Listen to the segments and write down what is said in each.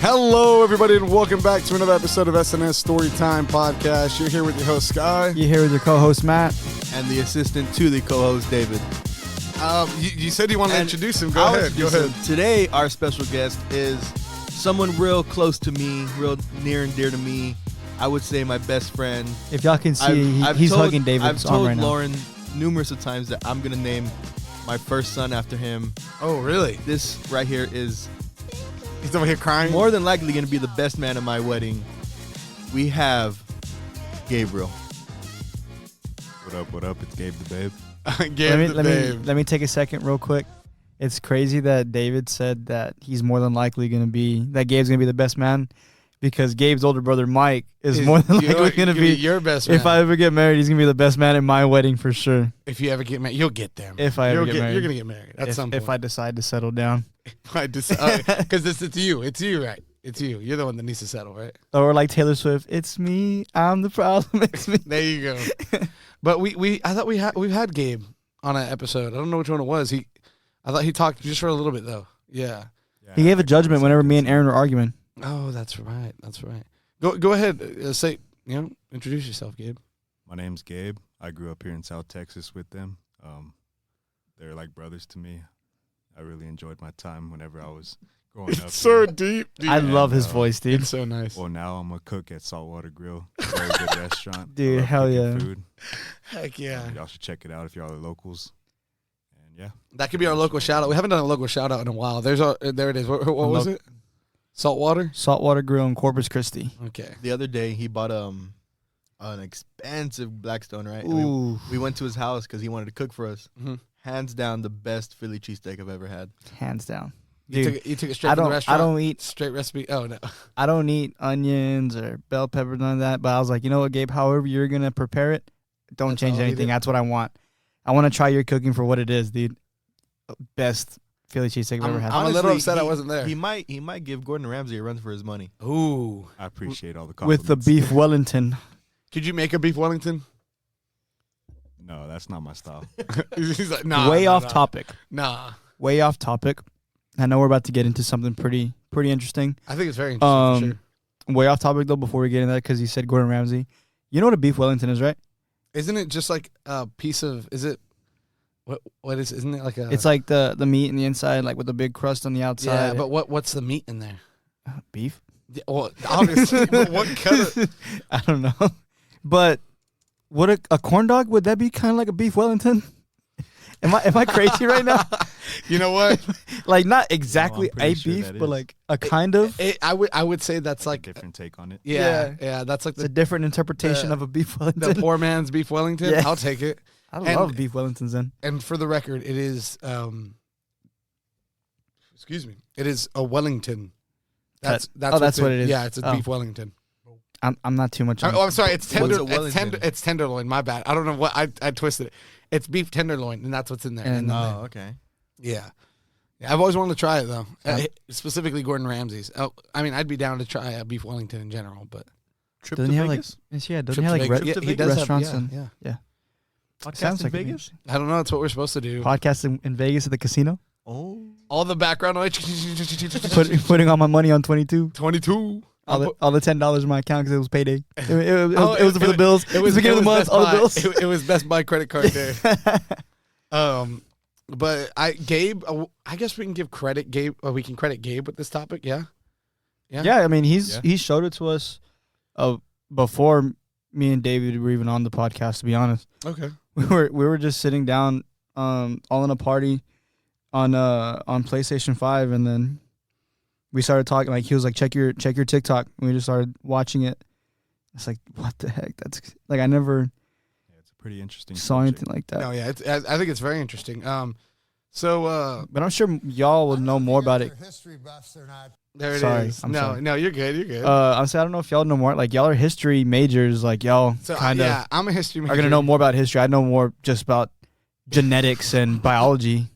Hello, everybody, and welcome back to another episode of SNS Storytime Podcast. You're here with your host, Sky. You're here with your co-host, Matt. And the assistant to the co-host, David. You said you wanted to introduce him. Go ahead. Today, our special guest is someone real close to me, real near and dear to me. I would say my best friend. If y'all can see, he's hugging David's arm right now. I've told Lauren numerous of times that I'm going to name my first son after him. Oh, really? This right here is... He's over here crying? More than likely going to be the best man at my wedding. We have Gabriel. What up? It's Gabe the Babe. Let me take a second real quick. It's crazy that David said that he's more than likely going to be, that Gabe's going to be the best man, because Gabe's older brother, Mike, is more than likely going to be your best man. If I ever get married, he's going to be the best man at my wedding for sure. If you ever get married, you'll get there. Man. If I ever get married. You're going to get married at some point. If I decide to settle down. Because it's you. It's you, right? It's you. You're the one that needs to settle, right? Or like Taylor Swift, it's me. I'm the problem. It's me. There you go. But I thought we've had Gabe on an episode. I don't know which one it was. I thought he talked just for a little bit though. Yeah. He gave a judgment whenever me and Aaron were arguing. Oh, that's right. Go ahead. Introduce yourself, Gabe. My name's Gabe. I grew up here in South Texas with them. They're like brothers to me. I really enjoyed my time whenever I was growing up. It's so deep. I love his voice, dude. It's so nice. Well, now I'm a cook at Saltwater Grill. Very good restaurant. Dude, hell yeah. Food. Heck yeah. Y'all should check it out if y'all are locals. And yeah. That could be our local shout out. We haven't done a local shout out in a while. There it is. What was it? Saltwater? Saltwater Grill in Corpus Christi. Okay. The other day, he bought an expensive Blackstone, right? Ooh. We went to his house because he wanted to cook for us. Mm-hmm. Hands down, the best Philly cheesesteak I've ever had. Hands down. Dude, you took it straight from the restaurant? I don't eat straight recipe. Oh, no. I don't eat onions or bell peppers, none of that. But I was like, you know what, Gabe? However you're going to prepare it, don't change anything. That's what I want. I want to try your cooking for what it is, dude. Best Philly cheesesteak I've ever had. I'm a little upset I wasn't there. He might give Gordon Ramsay a run for his money. Ooh. I appreciate all the compliments. With the beef Wellington. Could you make a beef Wellington? No, that's not my style. He's like, nah. Way off topic. Nah. Way off topic. I know we're about to get into something pretty interesting. I think it's very interesting, for sure. Way off topic, though, before we get into that, because you said Gordon Ramsay. You know what a beef Wellington is, right? Isn't it just like a piece of, isn't it like a... It's like the meat in the inside, like with the big crust on the outside. Yeah, but what's the meat in there? Beef? Yeah, well, obviously, but what kind of... I don't know. But would a corn dog, would that be kind of like a beef Wellington? Am I crazy right now? You know what? Like not exactly a beef, but like a kind of. I would say that's like a different take on it. Yeah. That's like it's a different interpretation of a beef Wellington. The poor man's beef Wellington. Yeah. I'll take it. I love beef Wellingtons then. And for the record, it is it is a Wellington. That's what it is. Yeah, it's a beef Wellington. I'm not too much. I'm sorry. It's it's tenderloin. My bad. I don't know what I twisted it. It's beef tenderloin, and that's what's in there. Okay. Yeah. I've always wanted to try it though. Specifically Gordon Ramsay's. Oh, I mean, I'd be down to try a beef Wellington in general, but doesn't he have like restaurants yeah. Podcast in Vegas? I don't know. That's what we're supposed to do. Podcast in Vegas at the casino. Oh, all the background noise. Putting all my money on 22. 22. All the $10 in my account because it was payday. It was for the bills. It was the beginning of the month. All the bills. It was Best Buy credit card day. But Gabe, I guess we can give credit Gabe. We can credit Gabe with this topic. Yeah. I mean, he showed it to us before me and David were even on the podcast. To be honest. Okay. We were just sitting down, all in a party, on PlayStation 5, and then we started talking. Like he was like, check your TikTok. And we just started watching it. It's like, what the heck? That's like I never. Yeah, it's a pretty interesting. Saw anything like that. No, yeah, I think it's very interesting. But I'm sure y'all will know more about it. History buffs or not. There it sorry, is. I'm sorry. No, you're good. You're good. I'm saying I don't know if y'all know more. Like y'all are history majors. Like y'all kind of. Yeah, I'm a history major. Are gonna know more about history. I know more just about genetics and biology.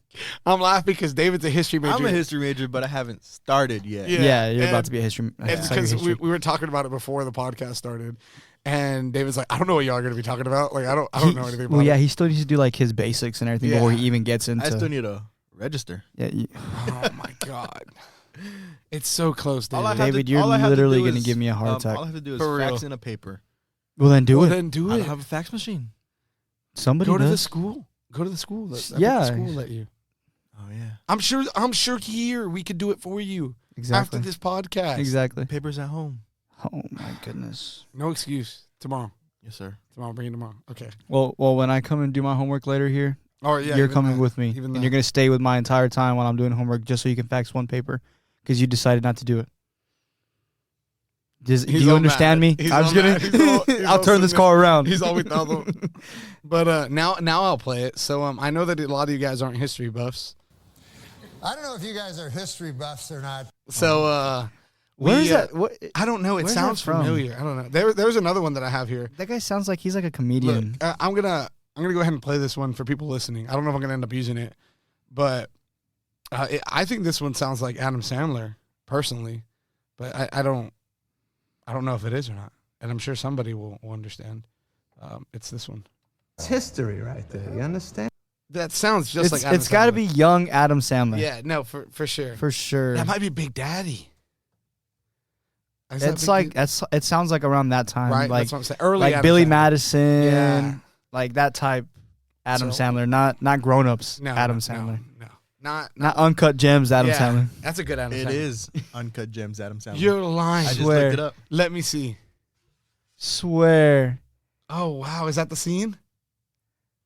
I'm laughing because David's a history major. I'm a history major, but I haven't started yet. Yeah, you're about to be a history. It's because we were talking about it before the podcast started, and David's like, I don't know what y'all are going to be talking about. Like, I don't know anything about it. Well, yeah, he still needs to do like his basics and everything before he even gets into. I still need a register. Yeah. Oh my god. It's so close, All I David. have to- David, you're all I have to literally do going to is, give me a heart attack. All I have to do is For fax real. in a paper. Well, then do Well, it. then do I it. don't have a fax machine. Somebody Go to the does. school. Go to the school. I bet Yeah. the school let you. Oh yeah. I'm sure here we could do it for you Exactly. after this podcast. Exactly. Papers at home. Oh my goodness. No excuse. Tomorrow. Yes, sir. Tomorrow. Bring it tomorrow. Okay. Well, when I come and do my homework later here, Oh yeah. you're even coming that. with me, Even and that. you're gonna stay with my entire time while I'm doing homework, just so you can fax one paper, because you decided not to do it. Do He's you all understand mad. me? He's I'm all just mad. He's all- gonna. he's I'll all turn this sitting car around. He's always thought. But now I'll play it. So I know that a lot of you guys aren't history buffs. I don't know if you guys are history buffs or not. So Where we, is that? What? I don't know. It Where's that sounds from? familiar. I don't know. There's another one that I have here. That guy sounds like he's like a Look, comedian. I'm gonna go ahead and play this one for people listening. I don't know if I'm gonna end up using it, but I think this one sounds like Adam Sandler personally, but I don't know if it is or not, and I'm sure somebody will understand. It's this one. It's history right there. You understand? That sounds just like Adam It's got to Sandler. be young Adam Sandler. Yeah, no, for sure. For sure. That might be Big Daddy. Is that It's Big like Daddy? it sounds like around that time, Right, like that's what I'm saying. Early like Adam Billy Sandler. Madison, Yeah. like that type Adam So- Sandler, not Grown Ups No, Adam no, Sandler, No, not not Uncut Gems Adam yeah, Sandler. That's a good Adam It Sandler. is Uncut Gems, Adam Sandler. You're lying. I just Swear. looked it up. Let me see. Swear Oh wow, is that the scene?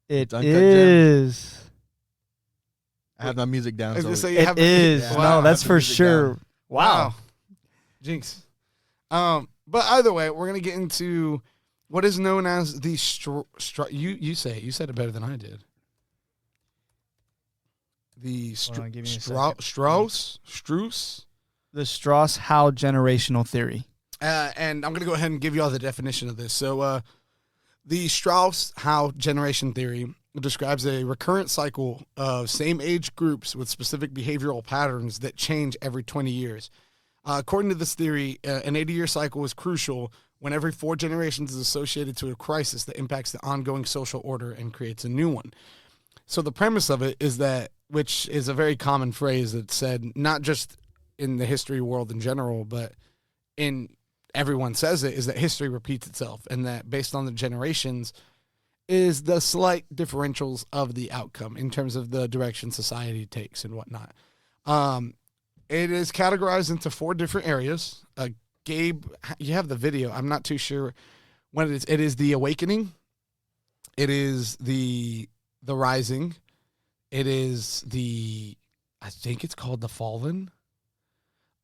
it Uncut is. I have my music down. I was So gonna say you It have is. Yeah. Wow. No, that's have the for music sure. down. Wow. Jinx. But either way, we're gonna get into what is known as the you say it. You said it better than I did. The Hold on, give me a second. Strauss. The Strauss-Howe Generational Theory. And I'm going to go ahead and give you all the definition of this. So, the Strauss-Howe generation theory describes a recurrent cycle of same age groups with specific behavioral patterns that change every 20 years. According to this theory, an 80-year cycle is crucial when every 4 generations is associated to a crisis that impacts the ongoing social order and creates a new one. So the premise of it is that, which is a very common phrase that's said not just in the history world in general, but in everyone says it, is that history repeats itself, and that based on the generations is the slight differentials of the outcome in terms of the direction society takes and whatnot. It is categorized into 4 different areas. Gabe, you have the video. I'm not too sure what it is. It is the awakening. It is the rising. It is I think it's called the fallen.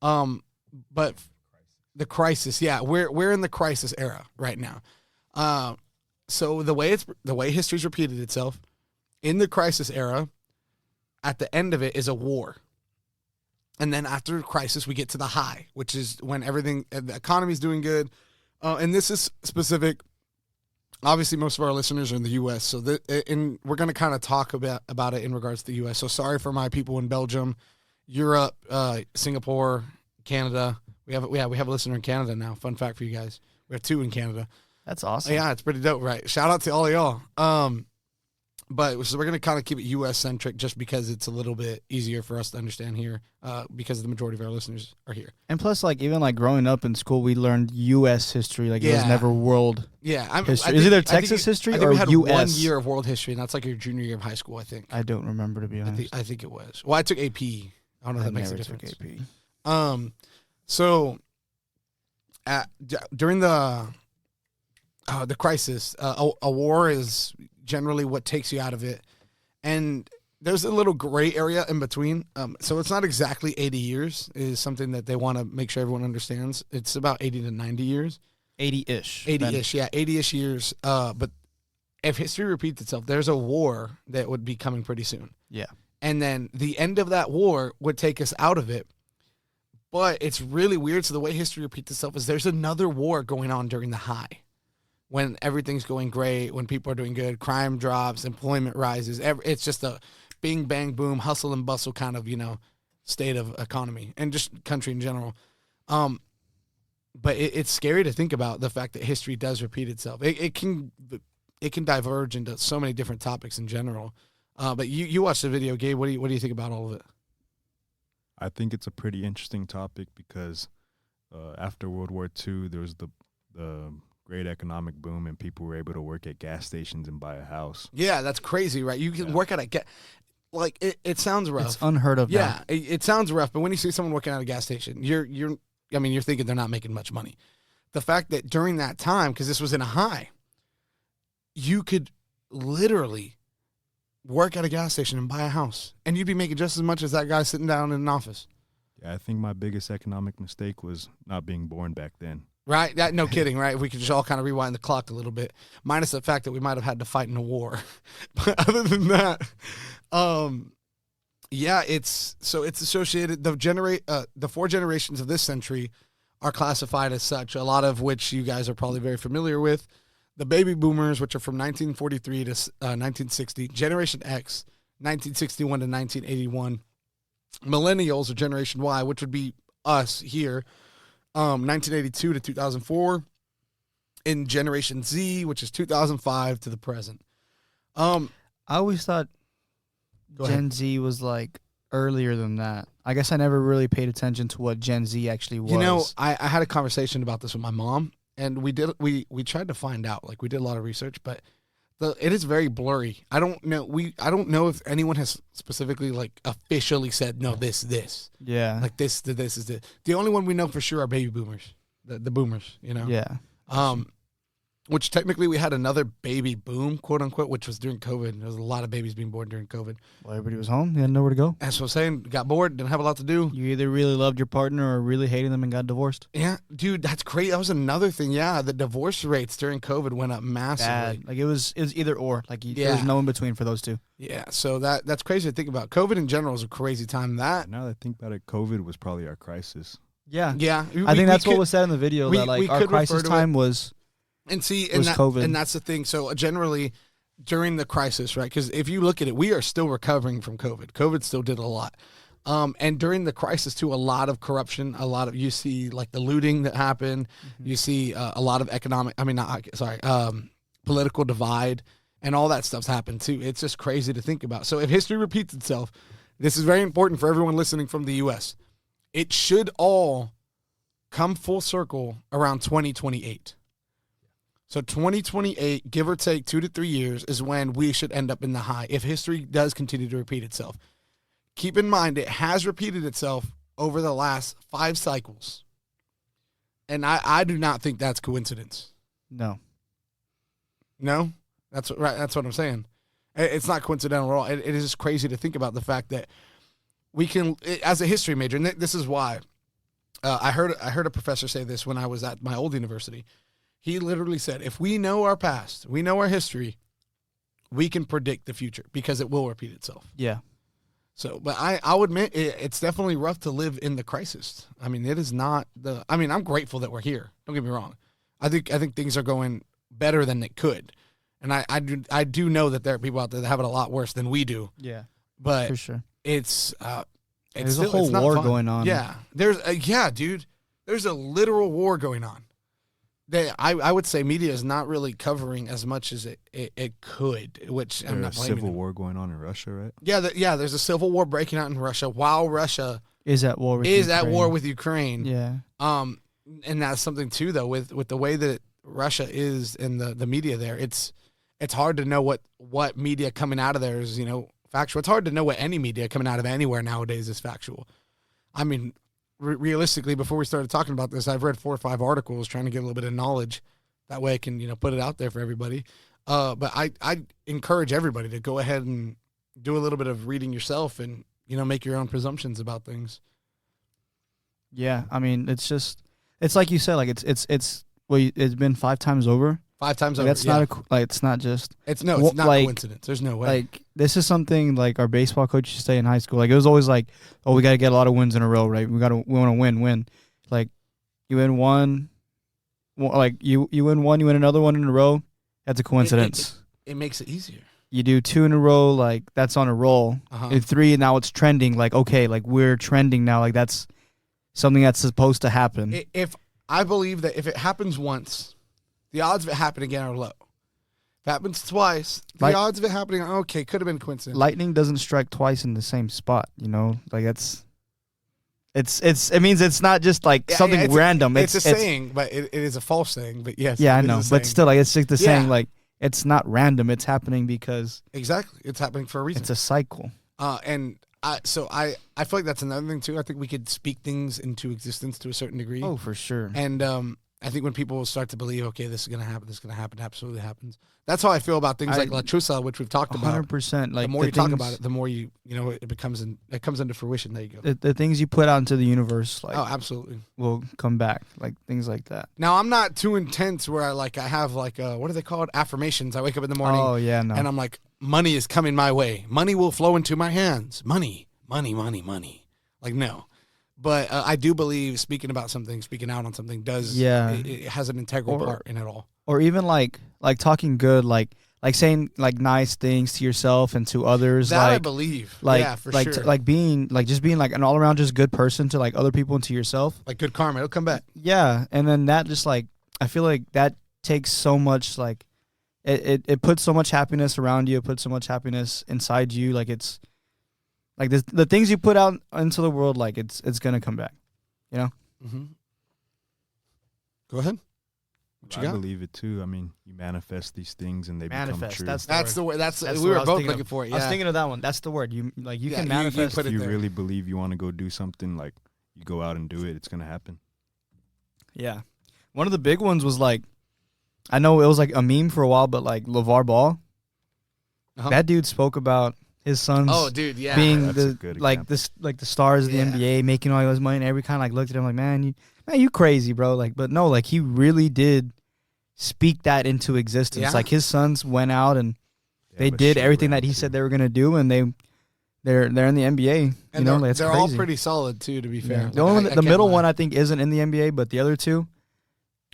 But the crisis, yeah, we're in the crisis era right now. So the way history's repeated itself, in the crisis era, at the end of it is a war. And then after crisis, we get to the high, which is when the economy's doing good. And this is specific. Obviously, most of our listeners are in the U.S., so we're going to kind of talk about it in regards to the U.S. So sorry for my people in Belgium, Europe, Singapore, Canada. We have a listener in Canada now. Fun fact for you guys: we have 2 in Canada. That's awesome. Yeah, it's pretty dope, right? Shout out to all of y'all. But so we're going to kind of keep it U.S. centric, just because it's a little bit easier for us to understand here, because the majority of our listeners are here. And plus, like even like growing up in school, we learned U.S. history. Like it was Yeah. never world Yeah, history. Is either Texas history I think or we had U.S. 1 year of world history, and that's like your junior year of high school, I think. I don't remember, to be honest. I think it was. Well, I took AP. I don't know if I that makes a never took difference. AP. So during the crisis, a war is generally what takes you out of it, and there's a little gray area in between. So it's not exactly 80 years is something that they want to make sure everyone understands. It's about 80 to 90 years. 80-ish. 80-ish, yeah, 80-ish years. But if history repeats itself, there's a war that would be coming pretty soon. Yeah. And then the end of that war would take us out of it. But it's really weird. So the way history repeats itself is there's another war going on during the high, when everything's going great, when people are doing good, crime drops, employment rises. It's just a bing, bang, boom, hustle and bustle kind of, state of economy and just country in general. But it's scary to think about the fact that history does repeat itself. It can diverge into so many different topics in general. But you watched the video, Gabe. What do you think about all of it? I think it's a pretty interesting topic because after World War II, there was the great economic boom, and people were able to work at gas stations and buy a house. Yeah, that's crazy, right? You can work at a like it sounds rough. It's unheard of. Yeah, now. it sounds rough, but when you see someone working at a gas station, you're thinking they're not making much money. The fact that during that time, because this was in a high, you could literally work at a gas station and buy a house, and you'd be making just as much as that guy sitting down in an office. Yeah, I think my biggest economic mistake was not being born back then. Right? No kidding, right? If we could just all kind of rewind the clock a little bit, minus the fact that we might have had to fight in a war. But other than that, yeah, it's associated. The 4 generations of this century are classified as such, a lot of which you guys are probably very familiar with. The baby boomers, which are from 1943 to 1960, Generation X, 1961 to 1981, millennials, or Generation Y, which would be us here, 1982 to 2004, and Generation Z, which is 2005 to the present. I always thought Go Gen ahead. Z was like earlier than that. I guess I never really paid attention to what Gen Z actually was. You know, I had a conversation about this with my mom, and we tried to find out. Like, we did a lot of research, but it is very blurry. I don't know if anyone has specifically like officially said no, this Yeah. like this is this. The only one we know for sure are baby boomers, the boomers. You know. Yeah. Which technically we had another baby boom, quote unquote, which was during COVID. There was a lot of babies being born during COVID. Well, everybody was home. They had nowhere to go. That's what I'm saying. Got bored, didn't have a lot to do. You either really loved your partner or really hated them and got divorced. Yeah, dude, that's crazy. That was another thing. Yeah, the divorce rates during COVID went up massively. Bad. Like it was either or. Like there Yeah. was no in between for those two. Yeah, so that's crazy to think about. COVID in general is a crazy time. That Now that I think about it, COVID was probably our crisis. Yeah. yeah, I think that's what was said in the video. we- that like we our could refer crisis to time was and see was COVID. and that's the thing. So generally during the crisis, right? Because if you look at it, we are still recovering from COVID. COVID still did a lot. And during the crisis too, a lot of corruption, you see like the looting that happened. You see a lot of political divide, and all that stuff's happened too. It's just crazy to think about. So if history repeats itself, this is very important for everyone listening from the U.S. It should all come full circle around 2028. So 2028, give or take 2 to 3 years, is when we should end up in the high if history does continue to repeat itself. Keep in mind, it has repeated itself over the last 5 cycles. And I do not think that's coincidence. no. No? That's what I'm saying. It's not coincidental at all. It is just crazy to think about the fact that we can, as a history major, and this is why, I heard a professor say this when I was at my old university. He literally said, if we know our past, we know our history, we can predict the future because it will repeat itself. Yeah. So, but I'll admit it's definitely rough to live in the crisis. I mean, it is not I'm grateful that we're here. Don't get me wrong. I think things are going better than it could. And I do know that there are people out there that have it a lot worse than we do. Yeah. But For sure. it's There's still, a whole it's not war fun. going on. Yeah. Dude. There's a literal war going on. I would say media is not really covering as much as it could, which I'm not There's a blaming civil them. war going on in Russia, right? Yeah, there's a civil war breaking out in Russia while Russia Is at war with is at Ukraine. war with Ukraine. Yeah. And that's something too, though, with the way that Russia is in the media there. It's hard to know what media coming out of there is, factual. It's hard to know what any media coming out of anywhere nowadays is factual. I mean, realistically, before we started talking about this, I've read 4 or 5 articles trying to get a little bit of knowledge. That way I can, put it out there for everybody. But I encourage everybody to go ahead and do a little bit of reading yourself and, make your own presumptions about things. Yeah. I mean, it's like you said, like it's been 5 times over. 5 times Like, over. that's not it's not just it's not like- coincidence. There's no way. like this is something like our baseball coach used to say in high school. Like it was always like, oh, we got to get a lot of wins in a row, right? We want to win. Like you win one, like you win one, you win another one in a row. That's a coincidence. It makes it easier. You do 2 in a row, like that's on a roll. Uh-huh. And 3, now it's trending. Like okay, like we're trending now. Like that's something that's supposed to happen. If I believe that if it happens once, the odds of it happening again are low. If it happens twice, the odds of it happening, could have been coincidence. Lightning doesn't strike twice in the same spot. Like that's It means it's not just like something it's random. It's a saying, but it is a false saying. But yes, Yeah, I it is know, a but saying. still, like it's just the saying. Yeah. Like it's not random. It's happening because Exactly, it's happening for a reason. it's a cycle. And I feel like that's another thing too. I think we could speak things into existence to a certain degree. Oh, for sure. And I think when people start to believe, okay, this is gonna happen, this is gonna happen, it absolutely happens. That's how I feel about things like La Chusa, which we've talked about. 100%. Like the more you talk about it, the more you know it comes into fruition. There you go. the things you put out into the universe, like Oh, absolutely. will come back. Like things like that. Now I'm not too intense where I have like what are they called? Affirmations. I wake up in the morning. Oh yeah, no. And I'm like, money is coming my way. Money will flow into my hands. Money, money, money, money. Like, no. But I do believe speaking out on something does, it has an integral part in it all. Or even like talking good, like saying like nice things to yourself and to others. That like, I believe. Like, yeah, for like, sure. like being like an all around just good person to like other people and to yourself. Like good karma, it'll come back. Yeah. And then that just like, I feel like that takes so much, like it puts so much happiness around you. It puts so much happiness inside you. Like it's like the things you put out into the world, like it's going to come back, you know? Mm-hmm. Go ahead. What you I got? believe it too. I mean, you manifest these things and they become true. That's the way. That's we the were word I was both thinking looking of. for it. Yeah. I was thinking of that one. That's the word. You Yeah, can you manifest. put it If you there. really believe you want to go do something, like you go out and do it, it's gonna happen. Yeah. One of the big ones was like, I know it was like a meme for a while, but like LeVar Ball, Uh-huh. that dude spoke about his sons Oh, dude, yeah. being That's a good like example. the stars of the Yeah. NBA, making all this money, and every kind of like looked at him like, man, you crazy, bro. Like, but no, like he really did speak that into existence. Yeah. Like his sons went out and Yeah, they but did shit everything around that he too. said they were gonna do, and they're in the NBA. You And know, they're, that's they're crazy. all pretty solid too. To be fair, Yeah. The only one, the can't middle lie. one, I think, isn't in the NBA, but the other two,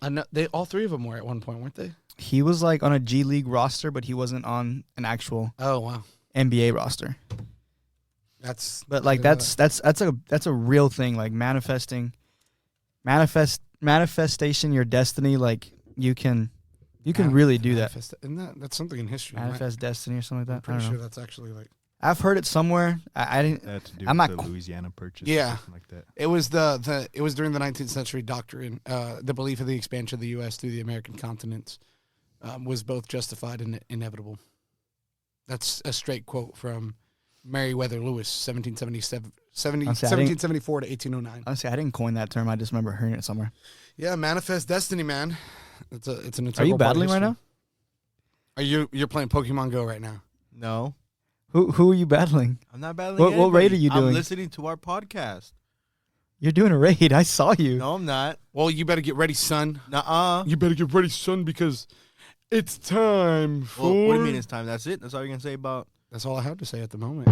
I know they all three of them were at one point, weren't they? he was like on a G League roster, but he wasn't on an actual Oh wow, NBA roster. that's. But like I didn't know that's a real thing. Like manifestation, your destiny. Like you can really do that. Isn't that's something in history? right? Manifest destiny or something I'm like that. I pretty don't sure know. that's actually like. I've heard it somewhere. I didn't. That had to do I'm with not the qu- Louisiana Purchase. Yeah. Or something like that. It was it was during the 19th century doctrine. The belief of the expansion of the U.S. through the American continents was both justified and inevitable. That's a straight quote from Meriwether Lewis, 1774 to 1809. Honestly, I didn't coin that term. I just remember hearing it somewhere. Yeah, manifest destiny, man. It's an integral Are you part of battling right history. now? You're playing Pokemon Go right now? No, Who are you battling? I'm not battling. What raid anybody. are you doing? I'm listening to our podcast. You're doing a raid. I saw you. No, I'm not. Well, you better get ready, son. Nuh-uh. You better get ready, son, because it's time for. Well, what do you mean it's time? That's it? That's all you're going to say about... That's all I have to say at the moment.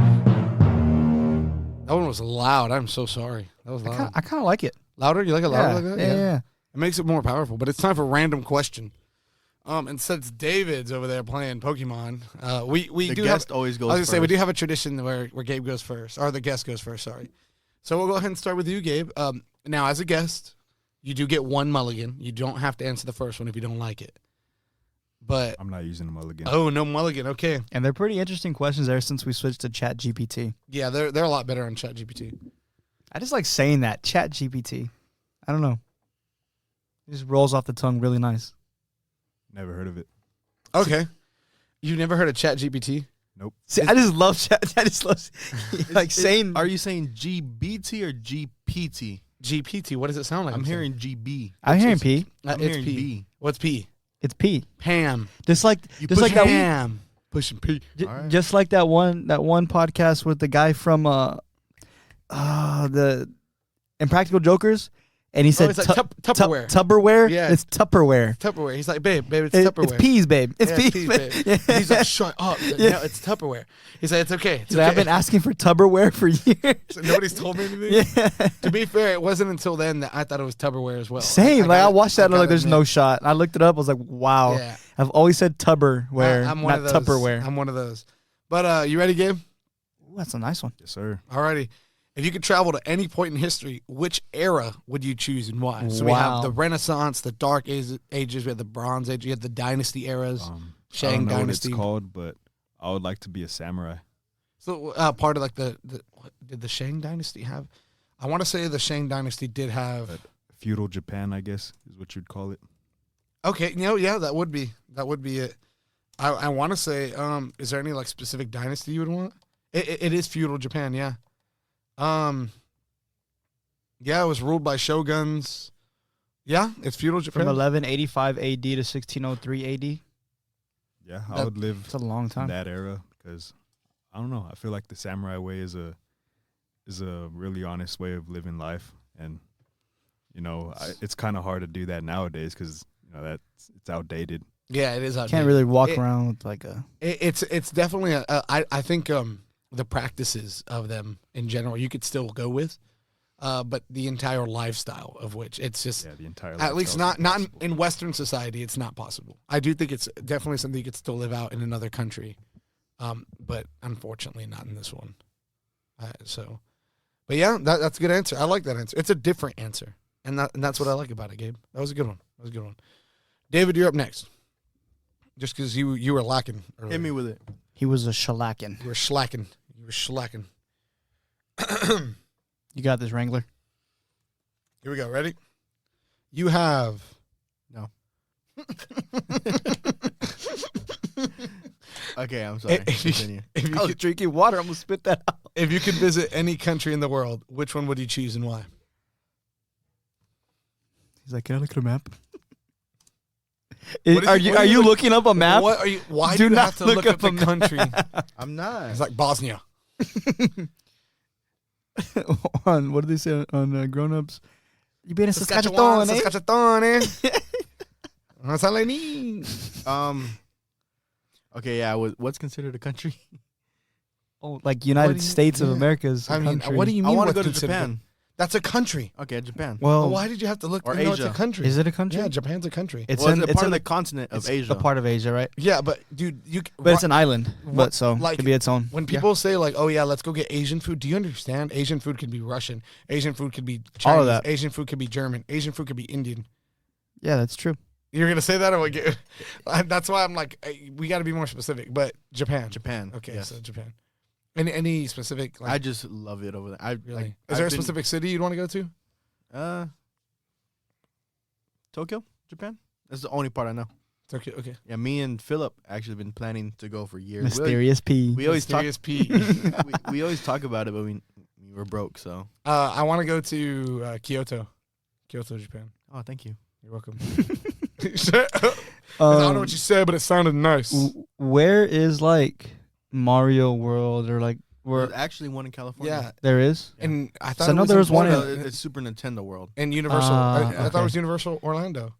That one was loud. I'm so sorry. That was loud. I kind of like it. Louder? You like it louder like that? Yeah. It makes it more powerful. But it's time for random question. And since David's over there playing Pokemon, we The do guest have. always goes I was gonna say we first. do have a tradition where Gabe goes first, or the guest goes first. Sorry. So we'll go ahead and start with you, Gabe. Now, as a guest, you do get one mulligan. You don't have to answer the first one if you don't like it. But I'm not using a mulligan. oh, no mulligan. Okay. And they're pretty interesting questions there since we switched to Chat GPT. Yeah, they're a lot better on ChatGPT. I just like saying that, Chat GPT. I don't know. It just rolls off the tongue really nice. Never heard of it. Okay. You never heard of ChatGPT? See, I just love Chat. I just love like saying. Are you saying GBT or GPT? GPT. What does it sound like? I'm hearing GB. I'm hearing P. I'm it's hearing P. B. What's P? It's P. Pam. Just like You just like push that. Pam. Pushing P. J- All right. Just like that one podcast with the guy from the Impractical Jokers, and he said it's like Tupperware. Tupperware. Yeah. It's Tupperware. Tupperware. He's like, babe, it's It's Tupperware. peas, babe. It's Yeah, peas, babe. babe. Yeah. He's like, shut up. Yeah. No, it's Tupperware. He's like, it's okay. It's He's like, I've okay. been asking for Tupperware for years. So nobody's told me anything. Yeah. To be fair, it wasn't until then that I thought it was Tupperware as well. Same. Like I watched that and I'm like, gotta there's no admit. shot. I looked it up. I was like, wow. Yeah. I've always said Tupperware, I'm one not of those. Tupperware. I'm one of those. But you ready, Gabe? Ooh, that's a nice one. Yes, sir. Alrighty. If you could travel to any point in history, which era would you choose and why? So we have Wow. the Renaissance, the Dark Ages, we have the Bronze Age, you have the Dynasty eras, I Shang don't know Dynasty. what it's called, but I would like to be a samurai. So part of like the what did the Shang Dynasty have? I want to say the Shang Dynasty did have. Feudal Japan, I guess, is what you'd call it. Okay, yeah, that would be it. I want to say, is there any like specific dynasty you would want? It is feudal Japan, yeah. Yeah, it was ruled by shoguns. Yeah, it's feudal Japan. From 1185 AD to 1603 AD. Yeah, I would live It's a long in time. that era because I don't know. I feel like the samurai way is a really honest way of living life, and it's kind of hard to do that nowadays because it's outdated. Yeah, it is. You Outdated. can't really walk around with like a. It's definitely I think the practices of them in general you could still go with, but the entire lifestyle of which it's just The entire at least lifestyle's not impossible. in Western society it's not possible. I do think it's definitely something you could still live out in another country, but unfortunately not in this one. But yeah, that's a good answer. I like that answer. It's a different answer, and that's what I like about it, Gabe. That was a good one. David, you're up next. Just because you were lacking earlier. Hit me with it. He was a shellacking. You were slacking. You got this, Wrangler. Here we go. Ready? You have. No. Okay, I'm sorry. Continue. If you I was could, drinking water. I'm gonna spit that out. if you could visit any country in the world, which one would you choose and why? He's like, can I look at a map? What is Are he- you what are is he you look- looking up a map? What are you? Why Do do you not have to look look up up the a map. country? I'm not. It's like Bosnia. On what do they say on Grown Ups? You been in Saskatchewan, eh? Saskatchewan, eh? That's all I need. Okay, yeah. What's considered a country? Oh, like United do you- States of yeah. America is a I mean, country. what do you I mean? want to what's go to considered a- Japan. That's a country. Okay, Japan. Well, But why did you have to look? Or No, it's a Asia. country. is it a country? Yeah, Japan's a country. It's Well, in it's a it's part in of the continent of it's Asia. a part of Asia, right? Yeah, but dude, But it's an island, What- but so like, it could be its own. when people say like, "Oh yeah, let's go get Asian food," do you understand? Asian food could be Russian. Asian food could be Chinese. All of that. Asian food could be German. Asian food could be Indian. Yeah, that's true. You're gonna say that, or what? That's why I'm like, we got to be more specific. But Japan. Japan. Okay, yes. so Japan. Any specific? Like, I just love it over there. I really. like. Is there a I've been- specific city you'd want to go to? Tokyo, Japan. That's the only part I know. Tokyo. Okay. Yeah, me and Philip actually been planning to go for years. Mysterious P. We always talk. Mysterious P. we always talk about it, but we were broke. So. I want to go to Kyoto, Japan. Oh, thank you. You're welcome. I don't know what you said, but it sounded nice. Where is like Mario World or like where There's actually one in California. Yeah, there is? and I thought So I it know was there in was one Florida, It's Super Nintendo World. in Universal. Ah, I thought okay. it was Universal Orlando.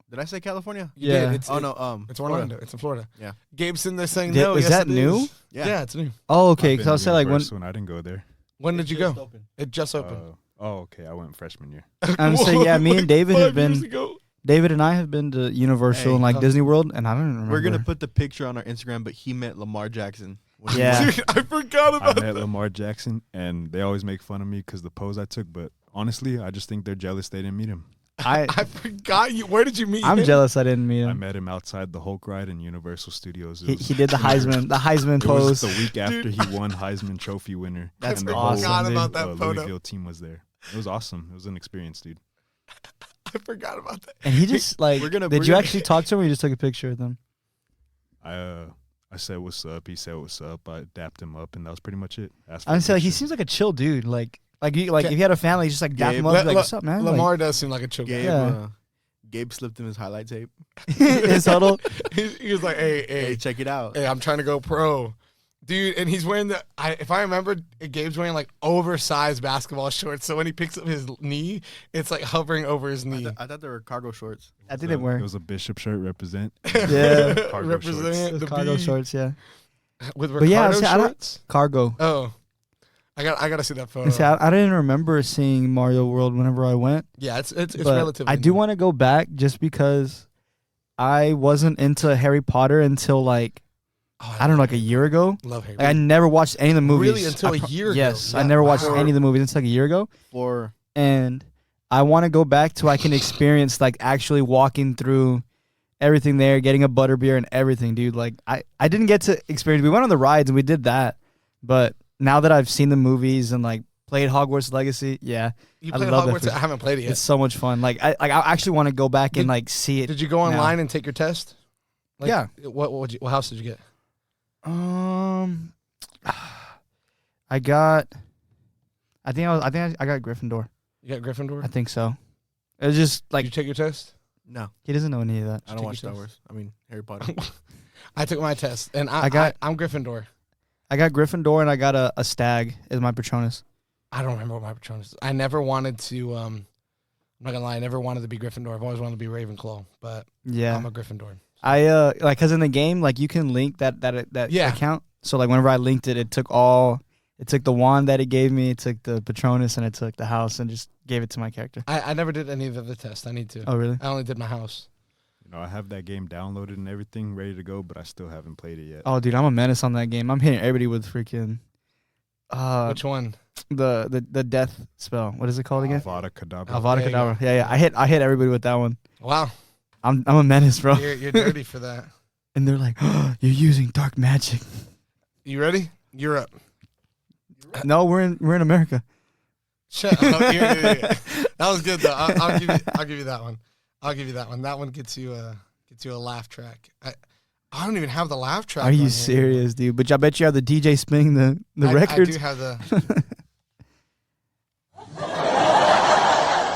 Did I say California? You Yeah. did. It's, Oh it- no, it's Florida. Orlando. It's in Florida. Yeah. Gabe's in there saying Did- no. is yes, that it new? is. Yeah, it's new. Oh, okay. I've Because I was been saying like to when the first one, I didn't go there. When did you go? It just opened. Okay, I went freshman year. I'm saying yeah, me and David have 5 years been ago. David and I have been to Universal Hey, and like Disney World, and I don't even remember. We're gonna put the picture on our Instagram, but he met Lamar Jackson. Yeah. Dude, I forgot I about met Lamar Jackson, and they always make fun of me because the pose I took. But honestly, I just think they're jealous they didn't meet him. I forgot you. Where did you meet I'm him? jealous I didn't meet I him. met him outside the Hulk ride in Universal Studios. It He, was- he did the Heisman It was pose. the week after he won Heisman Trophy winner. That's and the awesome, whole dude. Forgot about that photo. Louisville team was there. It was awesome. It was an experience, dude. I forgot about that. And he just like We're gonna- did we're you gonna- actually talk to him or you just took a picture of them? I said what's up. He said what's up. I dapped him up, and that was pretty much it. Asked for I'm a saying like he picture. seems like a chill dude. Like you Okay. if you had a family, you just like dap Gabe, him up, be like, what's up, man? Lamar does seem like a chill Gabe, guy. Yeah. Gabe slipped him his highlight tape. Like, his huddle. He was like, "Hey, Hey, check it out. hey, I'm trying to go pro." Dude, and he's wearing if I remember, Gabe's wearing like oversized basketball shorts. So when he picks up his knee, it's like hovering over his knee. I thought they were cargo shorts. I think they were. It was a Bishop shirt. Represent. Yeah. Cargo Represent the Cargo B shorts, yeah. with But yeah, I Ricardo was saying, I don't- shorts. Cargo. Oh, I got to see that photo. And see, I didn't remember seeing Mario World whenever I went. Yeah, it's But relatively. I do new. want to go back just because I wasn't into Harry Potter until like Oh, I don't know, like a year ago. love Harry. Like, I never watched any of the movies. Really? Until a year ago? Yes, I Yeah. never watched Wow. any of the movies until like a year ago. For And I want to go back to I can experience like actually walking through everything there, getting a butterbeer and everything, dude. Like I didn't get to experience. We went on the rides and we did that, but now that I've seen the movies and like played Hogwarts Legacy. Yeah, You I played love that Hogwarts? for- I haven't played it yet. it's so much fun. Like I actually want to go back and like see it. Did you go now. online and take your test? Like, Yeah. What house did you get? I got. I got Gryffindor. You got Gryffindor? I think so. It was just Did like you take your test? No, he doesn't know any of that. I don't watch Star Wars. I mean Harry Potter. I took my test, and I got- I'm Gryffindor. I got Gryffindor and I got a stag as my Patronus. I don't remember what my Patronus is. I never wanted to. I'm not gonna lie. I never wanted to be Gryffindor. I've always wanted to be Ravenclaw, but Yeah. I'm a Gryffindor. I like because in the game like you can link that Yeah. account. So like whenever I linked it, it took the wand that it gave me, it took the Patronus, and it took the house, and just gave it to my character. I never did any of the tests. I need to. Oh really? I only did my house. You know, I have that game downloaded and everything ready to go, but I still haven't played it yet. Oh dude, I'm a menace on that game. I'm hitting everybody with freaking Which one? the death spell. What is it called again? Avada Kedavra. Avada there you Kedavra. Yeah. I hit everybody with that one. Wow, I'm a menace, bro. you're dirty for that. And they're like, oh, you're using dark magic. You ready? You're up. No, we're in America. Shut up. That was good though. I'll give you that one. I'll give you that one. That one gets you a laugh track. I don't even have the laugh track. Are on you here serious, dude? But I bet you have the DJ spinning the anymore. records. I do have the.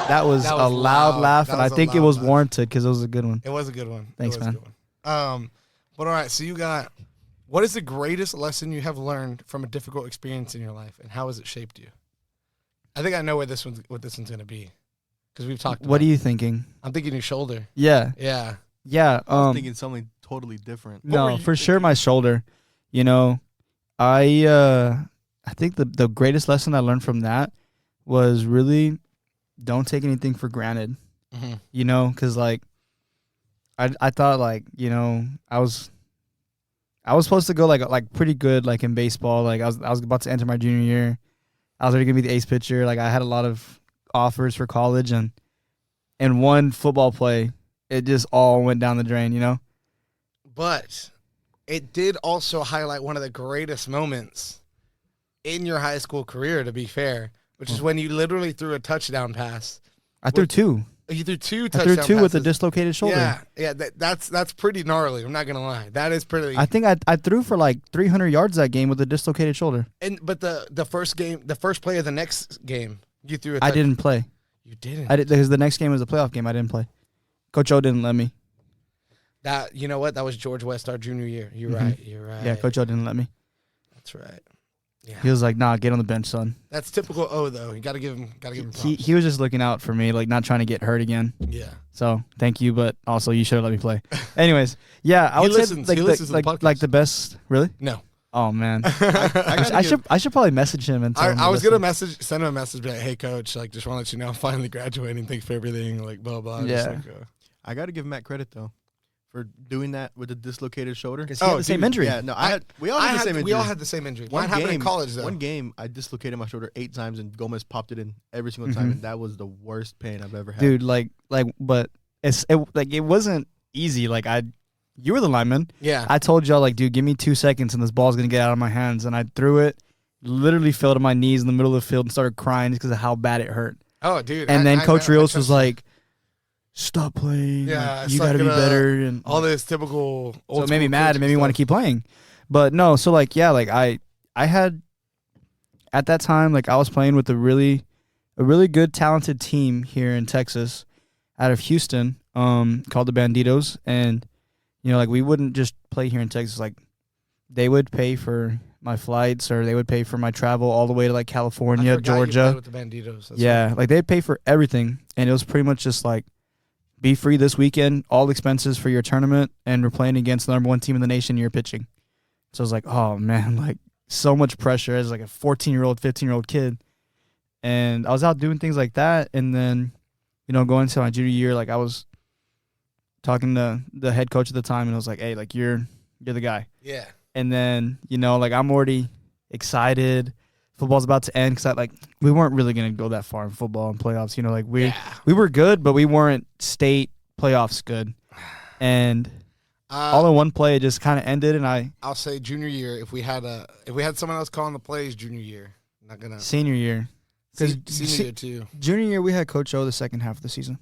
That was That a was loud loud. laugh, That and I was a think it loud was laugh. warranted because it was a good one. It was a good one. Thanks, it was man. A good one. But all right. So you got. What is the greatest lesson you have learned from a difficult experience in your life, and how has it shaped you? I think I know what this one's gonna be, because we've talked. What about are you thinking? I'm thinking your shoulder. Yeah, Yeah. yeah. I was thinking something totally different. What were No, you for sure thinking? my shoulder. You know, I think the greatest lesson I learned from that was really don't take anything for granted. Mm-hmm. You know, because like I thought like I was supposed to go like pretty good like in baseball. Like I was about to enter my junior year. I was already gonna be the ace pitcher. Like I had a lot of offers for college, and in one football play, it just all went down the drain. You know. But it did also highlight one of the greatest moments in your high school career, to be fair, which is when you literally threw a touchdown pass. I threw two. You threw two I touchdown threw two with a passes. dislocated shoulder. Yeah, that's pretty gnarly. I'm not gonna lie. That is pretty. I think I threw for like 300 yards that game with a dislocated shoulder. But the first play of the next game, you threw. I didn't play. You didn't. I did because the next game was a playoff game. I didn't play. Coach O didn't let me. That you know what? That was George West our junior year. You're Mhm. right. You're right. Yeah, Coach O didn't let me. That's right. Yeah. He was like, "Nah, get on the bench, son." That's typical O though. You got to give him. Props. He was just looking out for me, like not trying to get hurt again. Yeah. So thank you, but also you should have let me play. Anyways, yeah, I He would listens. say He like listens to the like podcast. the best. Really? No. Oh man, I I should probably message him and tell him I to was gonna listen. send him a message, be like, "Hey, coach, like, just want to let you know, I'm finally graduating. Thanks for everything. Like, blah blah." Just Yeah. like, I got to give Matt credit though for doing that with a dislocated shoulder. Because he had the same dude, injury. Yeah, no, we all had the same injury. We all had the same injury. One Mine happened in game- college though. One game, I dislocated my shoulder 8 times, and Gomez popped it in every single time, Mhm. and that was the worst pain I've ever had. Dude, but it wasn't easy. Like you were the lineman. Yeah. I told y'all like, dude, give me 2 seconds and this ball's gonna get out of my hands, and I threw it, literally fell to my knees in the middle of the field and started crying just because of how bad it hurt. Oh, dude. And then Coach Rios was trust- like, "Stop playing. Yeah, like, you got to be suck it up. better." And all this typical. so Old it made me school mad. It coaching made me want to stuff. keep playing. But no, so like yeah, like I had at that time like I was playing with a really good talented team here in Texas out of Houston called the Banditos, and like we wouldn't just play here in Texas. Like they would pay for my flights, or they would pay for my travel all the way to like I California, forgot you Georgia. played with the Banditos. That's Yeah, right. like they'd pay for everything, and it was pretty much just like, be free this weekend, all expenses for your tournament, and we're playing against the number 1 team in the nation. You're pitching, so I was like, oh man, like so much pressure as like a 14-year-old, 15-year-old kid, and I was out doing things like that, and then going into my junior year, like I was talking to the head coach at the time, and I was like, hey, like you're the guy. Yeah. And then, like I'm already excited. Football's about to end because we weren't really going to go that far in football and playoffs. Like we were good, but we weren't state playoffs good. And all in one play, it just kind of ended. And I'll say junior year. If we had someone else calling the plays, junior year. Not gonna. senior year, Because senior year too. junior year we had Coach O the second half of the season,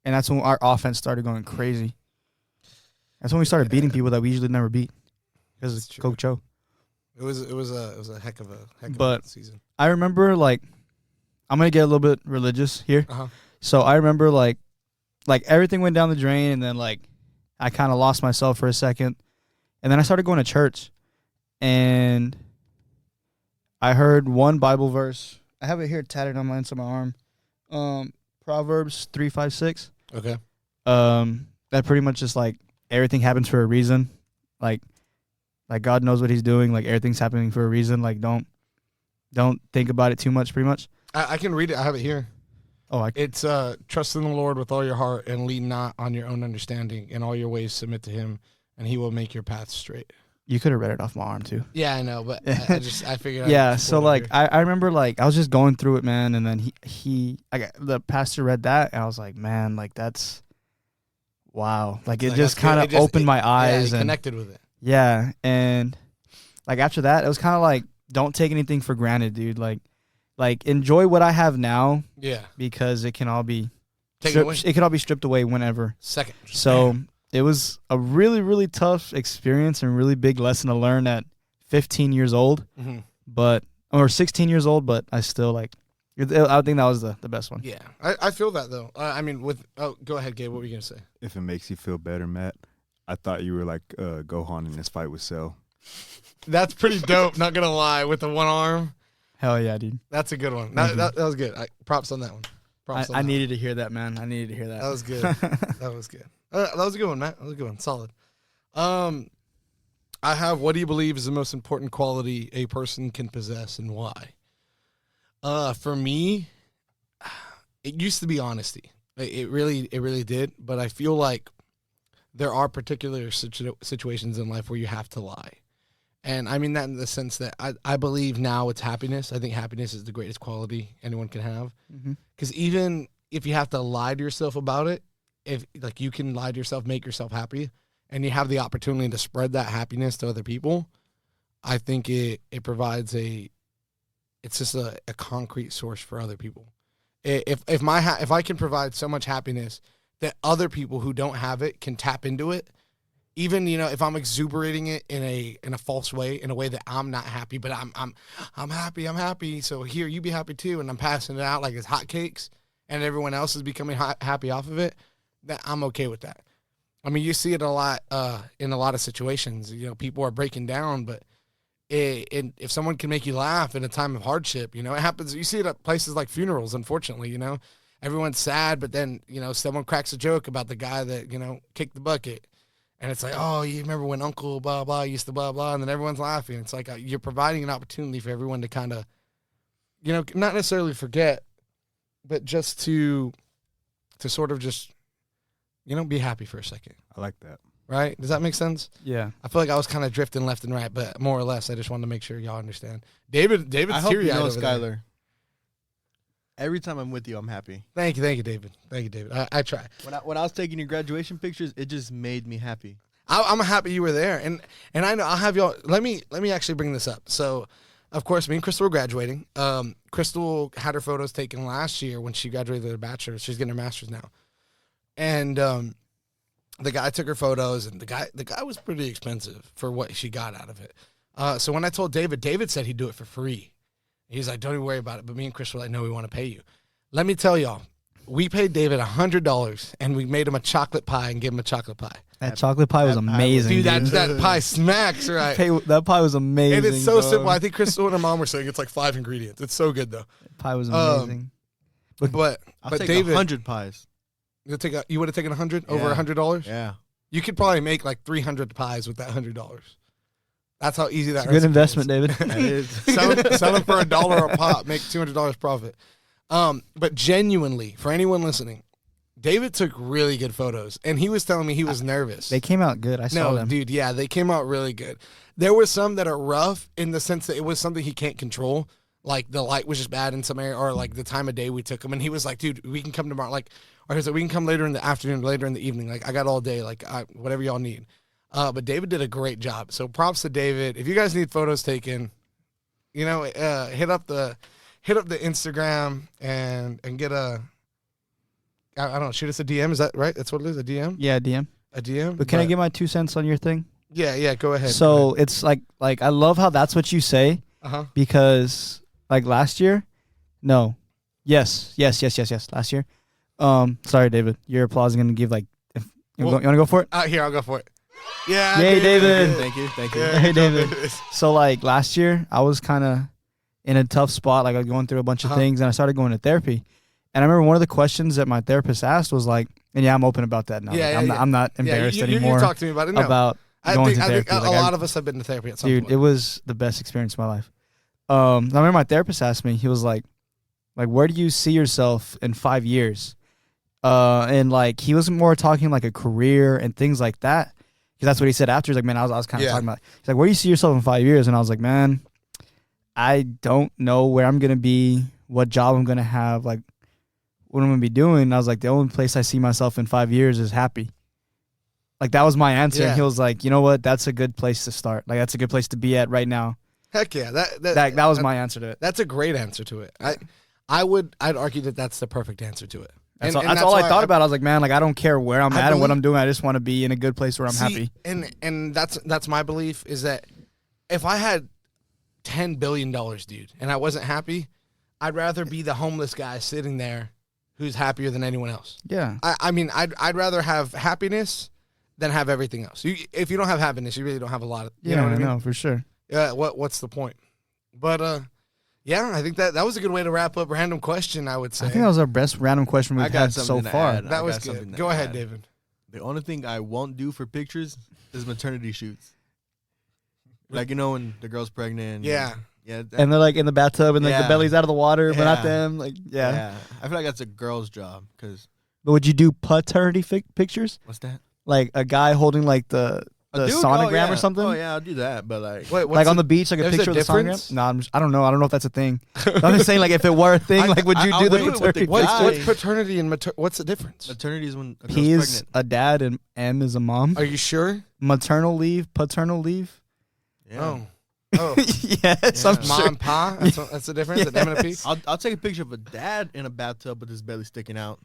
and that's when our offense started going crazy. That's when we started beating people that we usually never beat because That's it's true. Coach O. It was a heck of a But- season. I remember like I'm gonna get a little bit religious here. Uh-huh. So I remember like everything went down the drain, and then like I kind of lost myself for a second, and then I started going to church, and I heard one Bible verse. I have it here tatted on my inside my arm. Proverbs 3:5-6. Okay. That pretty much just like everything happens for a reason. Like God knows what He's doing. Like everything's happening for a reason. Like don't think about it too much. Pretty much. I can read it. I have it here. Oh, It's trust in the Lord with all your heart and lean not on your own understanding. In all your ways submit to Him, and He will make your path straight. you could have read it off my arm too. Yeah, I know, but I figured. Yeah, I'd so pull it like up here. I remember like I was just going through it, man, and then the pastor read that, and I was like, man, like that's wow, like it Like, just I feel- kind it of just- opened my Yeah, eyes, he and connected with it. yeah, and like after that, it was kind of like don't take anything for granted, dude. Like enjoy what I have now Yeah, because it can all be take it away. it can all be stripped away whenever. Second. So it was a really really tough experience and really big lesson to learn at 15 years old. hmm But or 16 years old, but I still like. I think that was the best one. Yeah, I feel that though. I mean, go ahead, Gabe. What were you gonna say? If it makes you feel better, Matt, I thought you were like Gohan in this fight with Cell. That's pretty dope. Not gonna lie, with the one arm, Hell yeah, dude. that's a good one. Thank you. That was good. Props on that one. Props on I that needed to hear that, man. I needed to hear that. That was good. That was good. That was a good one, Matt. That was a good one. Solid. I have. What do you believe is the most important quality a person can possess, and why? For me, it used to be honesty. It really did. But I feel like there are particular situations in life where you have to lie, and I mean that in the sense that I believe now it's happiness. I think happiness is the greatest quality anyone can have. Mhm. Because even if you have to lie to yourself about it, if like you can lie to yourself, make yourself happy, and you have the opportunity to spread that happiness to other people, I think it provides it's just a concrete source for other people. If I can provide so much happiness that other people who don't have it can tap into it, even if I'm exuberating it in a false way, in a way that I'm not happy, but I'm happy. So here, you be happy too, and I'm passing it out like it's hotcakes, and everyone else is becoming happy off of it. That I'm okay with that. I mean, you see it a lot in a lot of situations. People are breaking down, but if someone can make you laugh in a time of hardship, it happens. You see it at places like funerals. Unfortunately, everyone's sad, but then someone cracks a joke about the guy that kicked the bucket. And it's like, oh, you remember when Uncle blah, blah used to blah, blah, and then everyone's laughing. It's like you're providing an opportunity for everyone to kind of, not necessarily forget, but just to sort of just, be happy for a second. I like that. Right? Does that make sense? Yeah. I feel like I was kind of drifting left and right, but more or less, I just wanted to make sure y'all understand. David's I hope you teary-eyed know, over there. Skyler. Every time I'm with you, I'm happy. Thank you, David. Thank you, David. I try. When I was taking your graduation pictures, it just made me happy. I'm happy you were there, and I know I'll have y'all. Let me actually bring this up. So, of course, me and Crystal were graduating. Crystal had her photos taken last year when she graduated her bachelor's. She's getting her master's now, and the guy took her photos, and the guy was pretty expensive for what she got out of it. So when I told David said he'd do it for free. He's like, don't even worry about it. But me and Chris were like, no, we want to pay you. Let me tell y'all, we paid David $100, and we made him a chocolate pie and gave him a chocolate pie. That chocolate pie was amazing. Dude, dude. that pie smacks, right? That pie was amazing. And it's so bro. simple. I think Crystal and her mom were saying it's like 5 ingredients. It's so good, though. Pie was amazing. But I'll take David, 100 pies. you would have taken 100 over Yeah. $100? Yeah. You could probably make like 300 pies with that $100. That's how easy that It's a good recipe investment, is. David. That is. Sell them for $1 a pop, make $200 profit. But genuinely, for anyone listening, David took really good photos, and he was telling me he was nervous. They came out good. I saw No, them. dude, yeah, they came out really good. There were some that are rough in the sense that it was something he can't control. Like the light was just bad in some area, or like the time of day we took him, and he was like, "Dude, we can come tomorrow." Like, or he's like, "We can come later in the afternoon, later in the evening. Like, I got all day. Like, whatever y'all need." But David did a great job. So props to David. If you guys need photos taken, hit up the hit up the Instagram and get I don't know, shoot us a DM. Is that right? That's what it is, a DM? Yeah, DM. A DM? But can I get my 2 cents on your thing? Yeah, go ahead. So it's like I love how that's what you say because like last year, no, yes, last year. Sorry, David, your applause is gonna give like. You want to go for it? Here, I'll go for it. Yeah. Yay, David. Thank you. Yeah, Hey, David. So like last year, I was kind of in a tough spot. Like I was going through a bunch of things, and I started going to therapy. And I remember one of the questions that my therapist asked was like, and yeah, I'm open about that now. Yeah, I'm not embarrassed anymore. You talk to me about it. No. About I going think to therapy. a lot of us have been to therapy at some dude, point. it was the best experience of my life. I remember my therapist asked me, he was like, where do you see yourself in 5 years? And like he was more talking like a career and things like that, because that's what he said after. He's like, man, I was kind of talking about. He's like, where do you see yourself in 5 years? And I was like, man, I don't know where I'm gonna be, what job I'm gonna have, like what I'm gonna be doing. And I was like, the only place I see myself in 5 years is happy. Like that was my answer. Yeah. And he was like, you know what? That's a good place to start. Like that's a good place to be at right now. Heck yeah, That was my answer to it. That's a great answer to it. I'd argue that that's the perfect answer to it. That's And all, that's all I thought about. I was like, man, like I don't care where I'm at and what I'm doing. I just want to be in a good place where I'm happy. And that's my belief is that if I had $10 billion, dude, and I wasn't happy, I'd rather be the homeless guy sitting there who's happier than anyone else. Yeah. I mean, I'd rather have happiness than have everything else. If you don't have happiness, you really don't have a lot of. You know what I mean? No, for sure. Yeah. What's the point? But yeah, I think that was a good way to wrap up random question. I would say. I think that was our best random question we've had so far. That was good. Go ahead, David. The only thing I won't do for pictures is maternity shoots. Like, you know, when the girl's pregnant. Yeah. Yeah. And they're like in the bathtub and like the Yeah. belly's out of the water, but not Yeah. them. Like, yeah. Yeah. I feel like that's a girl's job. Because But would you do paternity pictures? what's that? Like a guy holding like the sonogram or something? Oh, yeah, I'll do that. But like, Wait, Like on the beach, like a there's a picture of the difference? sonogram? No, I don't know. I don't know if that's a thing. I'm just saying, like, if it were a thing, like, would you I'll do the do it with the paternity guy. picture? What's paternity and what's the difference? maternity is when a girl's P is pregnant. a dad and M is a mom. Are you sure? Maternal leave, paternal leave. Oh. Oh. Yes, I'm Mom sure. and Pa? That's the difference? An M and a P? Yes. I'll take a picture of a dad in a bathtub with his belly sticking out.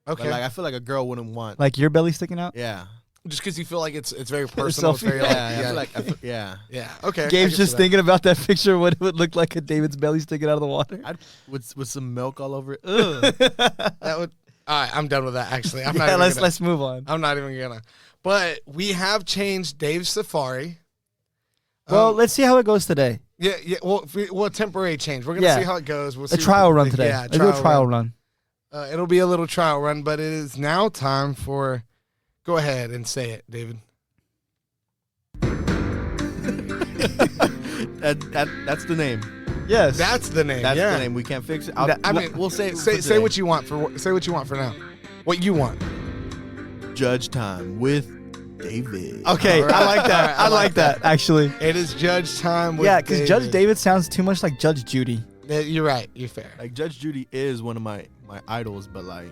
Okay. But like, I feel like a girl wouldn't want. Like your belly sticking out? Yeah. Just because you feel like it's very personal. It's very Yeah. like, I feel like, yeah. yeah. Okay. I Gabe's can just see that. thinking about that picture, what it would look like if David's belly sticking out of the water. With some milk all over it. Ugh. That would. All right, I'm done with that. Actually, I'm not. Yeah, Even let's move on. I'm not even gonna. But we have changed Dave's Safari. Well, let's see how it goes today. Yeah. Well, temporary change. We're gonna Yeah. see how it goes. We'll A see trial what we run think. today. Yeah, Let's do a trial run. It'll be a little trial run, but it is now time for. Go ahead and say it, David. That's the name. Yes. That's the name. That's yeah. the name. We can't fix it. I mean, we'll say it for say today. what you want for. Say what you want for now. What you want. Judge time with David. Okay, All right. I like that. All right, I like that, actually. It is Judge time. With Yeah, because Judge David sounds too much like Judge Judy. Yeah, you're right. You're fair. Like Judge Judy is one of my idols, but like,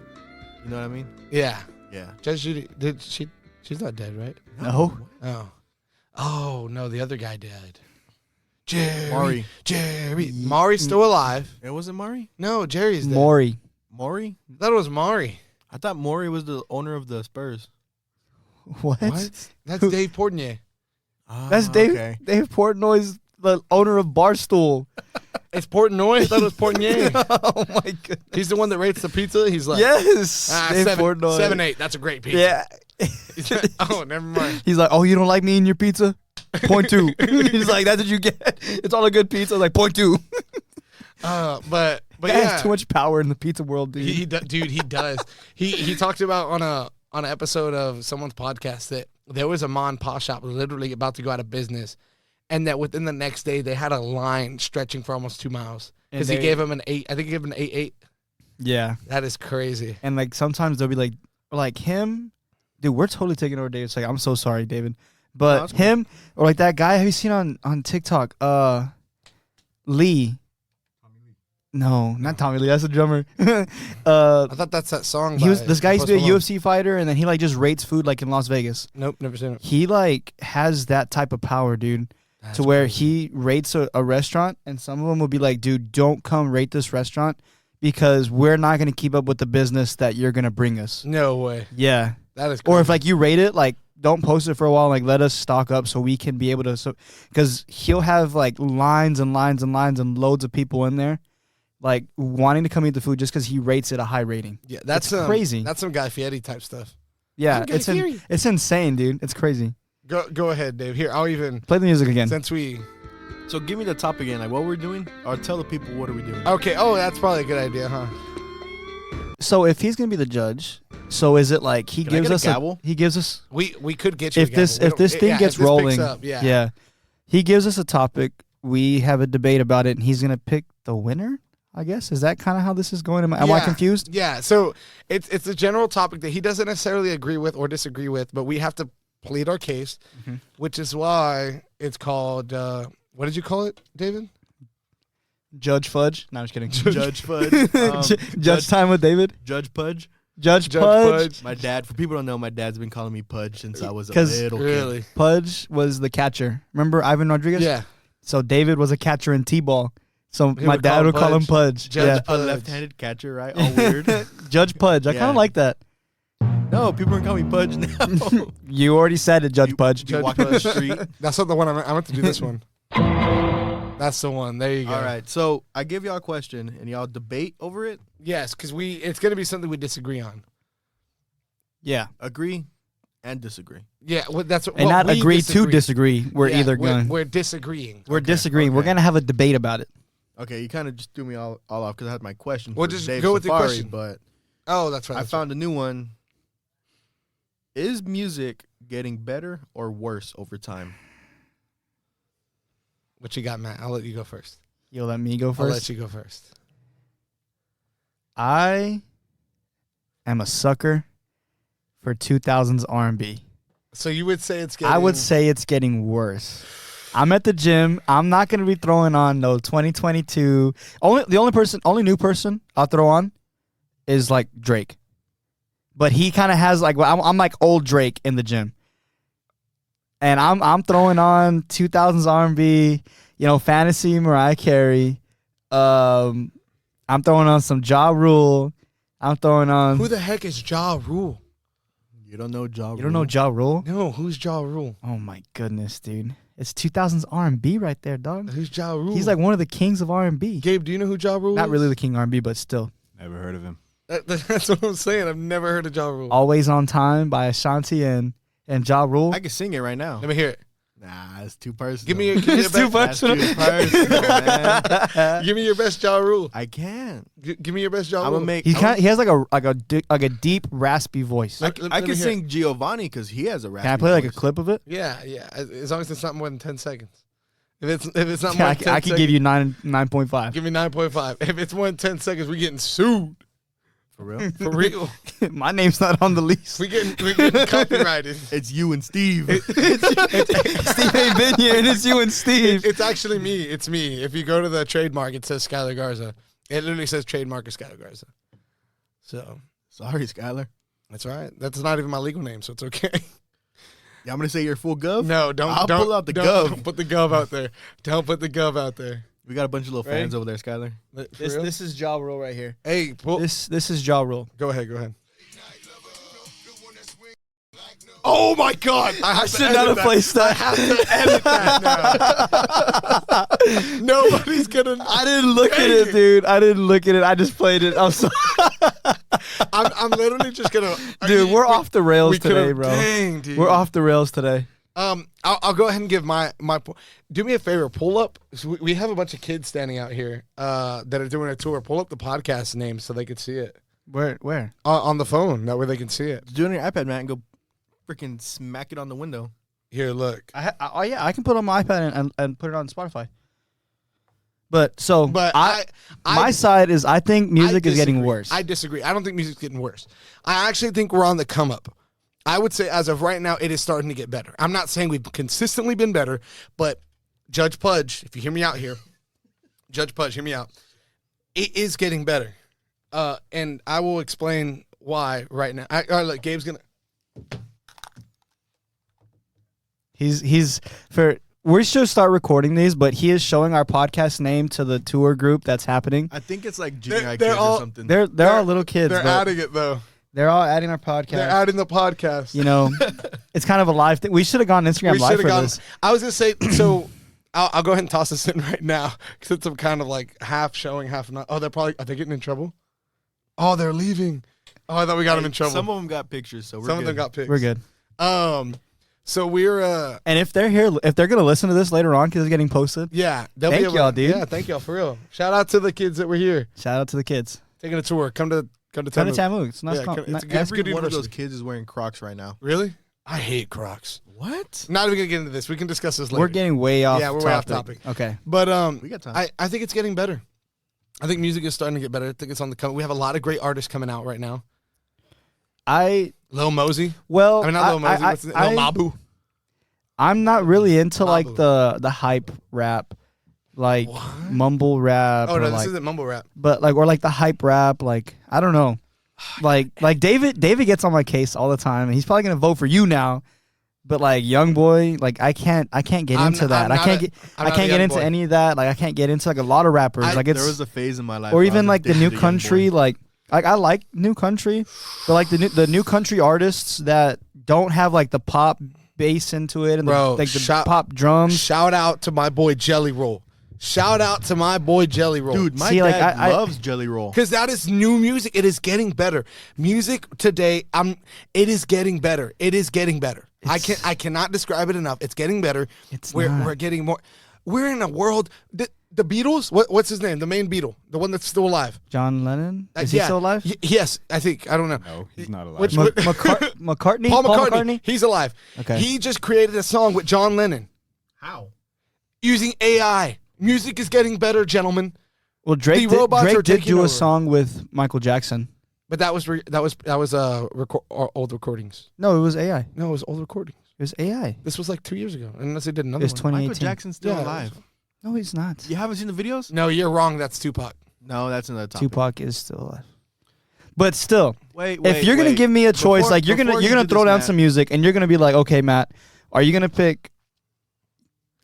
you know what I mean? Yeah. Yeah. Judge Judy. Did she? She's not dead, right? No. Oh. Oh no, the other guy died. Jerry. Maury. Jerry. Maury's still alive. It wasn't Maury? No, Jerry's dead. Maury. Maury? I thought it was Maury. I thought Maury was the owner of the Spurs. What? That's Who- Dave Portnier. That's Dave. Okay. Dave Portnoy's the owner of Barstool. It's Portnoy. I thought it was Portnier. Oh my goodness. He's the one that rates the pizza. He's like, Yes. Dave 7, Portnoy. 7-8. That's a great pizza. Yeah. Oh, never mind. He's like, oh, you don't like me and your pizza? Point two. He's like, that's what you get. It's all a good pizza. I was like, point two. But Guy yeah, has too much power in the pizza world, dude. Dude, he does. He talked about on an episode of someone's podcast that there was a ma and pa shop literally about to go out of business, and that within the next day they had a line stretching for almost 2 miles because he gave him an 8. I think he gave him an 8.8. Yeah. That is crazy. And like sometimes they'll be like him, dude, we're totally taking over David's. Like, I'm so sorry, David. But that's him or like that guy, have you seen on TikTok? Lee. No, not Tommy Lee. That's the drummer. I thought that's that song. This guy used to be a Post Malone. UFC fighter, and then he like just rates food like in Las Vegas. Nope, never seen it. He like has that type of power, dude. to where he rates a restaurant, and some of them will be like, dude, don't come rate this restaurant because we're not going to keep up with the business that you're going to bring us. No way. Yeah. That is crazy. Or if like you rate it, like don't post it for a while, like let us stock up so we can be able to, because he'll have like lines and lines and lines and loads of people in there like wanting to come eat the food just because he rates it a high rating. Yeah, that's crazy. That's some Guy Fieri type stuff. Yeah, Guy Fieri. it's insane, dude. It's crazy. Go ahead, Dave. Here, I'll even Play the music again. since we. So give me the topic again, like what we're doing, or tell the people what are we doing. Okay. Oh, that's probably a good idea, huh? So if he's gonna be the judge, so is it like he Can I gives get a us gavel? he gives us We could get you. if this thing gets rolling, yeah. he gives us a topic. We have a debate about it, and he's gonna pick the winner. I guess is that kind of how this is going? Am I Yeah. confused? Yeah. So it's a general topic that he doesn't necessarily agree with or disagree with, but we have to plead our case, which is why it's called. What did you call it, David? Judge Fudge? No, I'm just kidding. Judge Fudge. Judge time with David. Judge Pudge. Judge Judge Pudge. My dad, for people who don't know, my dad's been calling me Pudge since I was a 'Cause- little kid. Really? Pudge was the catcher. Remember Ivan Rodriguez? Yeah. So David was a catcher in T-ball. So He my would dad call would call him Pudge. Pudge. Judge Yeah. A Pudge. left-handed catcher, right? All weird. Judge Pudge. I kind Yeah. of like that. No, people are calling me Pudge now. You already said it, Judge You- Pudge. You walk down the street. That's not the one I meant to do. This one. That's the one. There you go. All right, so I give y'all a question, and y'all debate over it. Yes, because it's going to be something we disagree on. Yeah. Agree and disagree. Yeah, well, that's what. And well, not we agree to disagree. We're Yeah, either going. We're disagreeing. We're disagreeing. We're okay. going to have a debate about it. Okay, you kind of just threw me all off because I had my question. Well, for just Dave go with your Safari, question. But Oh, that's right. I that's found a new one. Is music getting better or worse over time? right. What you got, Matt? I'll let you go first. You'll let me go I'll first. let you go first. I am a sucker for 2000s R&B. So you would say it's getting. I would say it's getting worse. I'm at the gym. I'm not going to be throwing on no 2022. Only new person I'll throw on is like Drake. But he kind of has like, I'm like old Drake in the gym. And I'm throwing on 2000s R&B, fantasy Mariah Carey. I'm throwing on some Ja Rule. I'm throwing on. Who the heck is Ja Rule? You don't know Ja Rule? You don't know Ja Rule? No, who's Ja Rule? Oh my goodness, dude! It's 2000s R&B right there, dog. Who's Ja Rule? He's like one of the kings of R&B. Gabe, do you know who Ja Rule Not is? really the king R&B, but still. Never heard of him. That's what I'm saying. I've never heard of Ja Rule. Always on Time by Ashanti and Ja Rule. I can sing it right now. Let me hear it. Nah, it's too personal. Give me your, It's too best, That's too personal, man. give me your best Ja Rule. I can't. Give me your best Ja I'm Rule. gonna make. He has like a deep raspy voice. Like- I let me can hear sing Giovanni because he has a rap. Can I play like a clip of it? Yeah. As long as it's not more than 10 seconds. If it's not more I than 10 can seconds, give you 9.5. give me 9.5. If it's more than 10 seconds, we getting sued. for real. For real. My name's not on the list. we getting copyrighted. It's you and Steve. Steve ain't been here, and it's you and Steve. It's actually me. It's me. If you go to the trademark, it says Skylar Garza. It literally says trademark of Skylar Garza. So Sorry, Skylar. that's all right. That's not even my legal name, so it's okay. Yeah, I'm gonna say your full gov. No, don't. I'll don't, pull out the don't- gov. Don't put the gov out there. Don't put the gov out there. We got a bunch of little Ready? fans over there, Skylar. For real? This is Ja Rule right here. Hey, pull. This is Ja Rule. Go ahead. Oh my God! I should not have placed that. I have to edit that now. Nobody's gonna. I didn't look at it, dude. I didn't look at it. I just played it. I'm sorry. I'm literally just gonna. Dude, we're off the rails we today, could've- bro. Dang, dude. We're off the rails today. I'll go ahead and give my. Do me a favor, pull up. So we have a bunch of kids standing out here that are doing a tour. Pull up the podcast name so they can see it Where? on the phone. That way they can see it. Do it on your iPad, man, and go freaking smack it on the window. Here, look. Oh yeah, I can put it on my iPad and put it on Spotify. But my side is I think music is getting worse. I disagree. I don't think music's getting worse. I actually think we're on the come up. I would say as of right now, it is starting to get better. I'm not saying we've consistently been better, but Judge Pudge, if you hear me out here, Judge Pudge, hear me out. It is getting better. And I will explain why right now. All right, look, Gabe's going to. He's for we should start recording these, but he is showing our podcast name to the tour group that's happening. I think it's like junior high They're kids all- or something. They're all little kids. They're but adding it though. they're all adding our podcast. They're adding the podcast. You know, it's kind of a live thing. We should have gone Instagram we live should for have gone. this. I was gonna say so. I'll go ahead and toss this in right now because it's a kind of like half showing, half not. Oh, are they getting in trouble? Oh, they're leaving. Oh, I thought we got them in trouble. Some of them got pictures, so we're Some good. of them got pics. We're good. So we're And if they're here, if they're gonna listen to this later on because it's getting posted, yeah. They'll Thank be able y'all, to, dude. Yeah, thank y'all for real. Shout out to the kids that were here shout out to the kids. taking a tour. Come to Come to Tamu. Tamu. It's nice. Yeah, com- it's a ni- good- nice- Every good one of those university. kids is wearing Crocs right now. Really? I hate Crocs. What? Not even gonna get into this. We can discuss this later. We're getting way off. Yeah, we're way off topic. Okay. But We got time. I think it's getting better. I think music is starting to get better. I think it's on the come. We have a lot of great artists coming out right now. Lil Mosey. Well, I mean, not Lil Mosey. What's his name? Lil Mabu. I'm not really into like Mabu. the hype rap, like mumble rap. Oh or no, like, this isn't mumble rap. but like or like the hype rap. Like I don't know. Like David gets on my case all the time, and he's probably gonna vote for you now. But like young boy, like I can't get I'm into n- that. I'm I can't not a- get I'm I not a can't get young into boy. any of that. Like I can't get into like a lot of rappers. Like it's there was a phase in my life, or where I even was like the addicted new to Young country. Boy. Like I like new country, but like the new country artists that don't have like the pop bass into it and Bro, the pop drums. Shout out to my boy Jelly Roll. Shout out to my boy Jelly Roll. Dude, my See, like, dad I- loves Jelly Roll. Because that is new music. It is getting better. Music today, it is getting better. It is getting better. I cannot describe it enough. It's getting better. We're getting more. We're in a world. The Beatles. What's his name? The main Beatle, the one that's still alive. John Lennon is he Yeah. still alive? Yes, I think. I don't know. No, he's not alive. Which- McCartney. Paul McCartney. He's alive. Okay. He just created a song with John Lennon How? using AI. Music is getting better, gentlemen. Well, Drake The robots are did taking do over. a song with Michael Jackson. But that was old recordings. No, it was AI. No, it was old recordings. It was AI. This was like 2 years ago, unless they did another It was one. 2018. Michael Jackson's still Yeah, alive. No, he's not. You haven't seen the videos? No, you're wrong. That's Tupac. No, that's another topic. Tupac is still alive. But still, Wait, if you're gonna give me a choice, like you're gonna throw down some music, and you're gonna be like, okay, Matt, are you gonna pick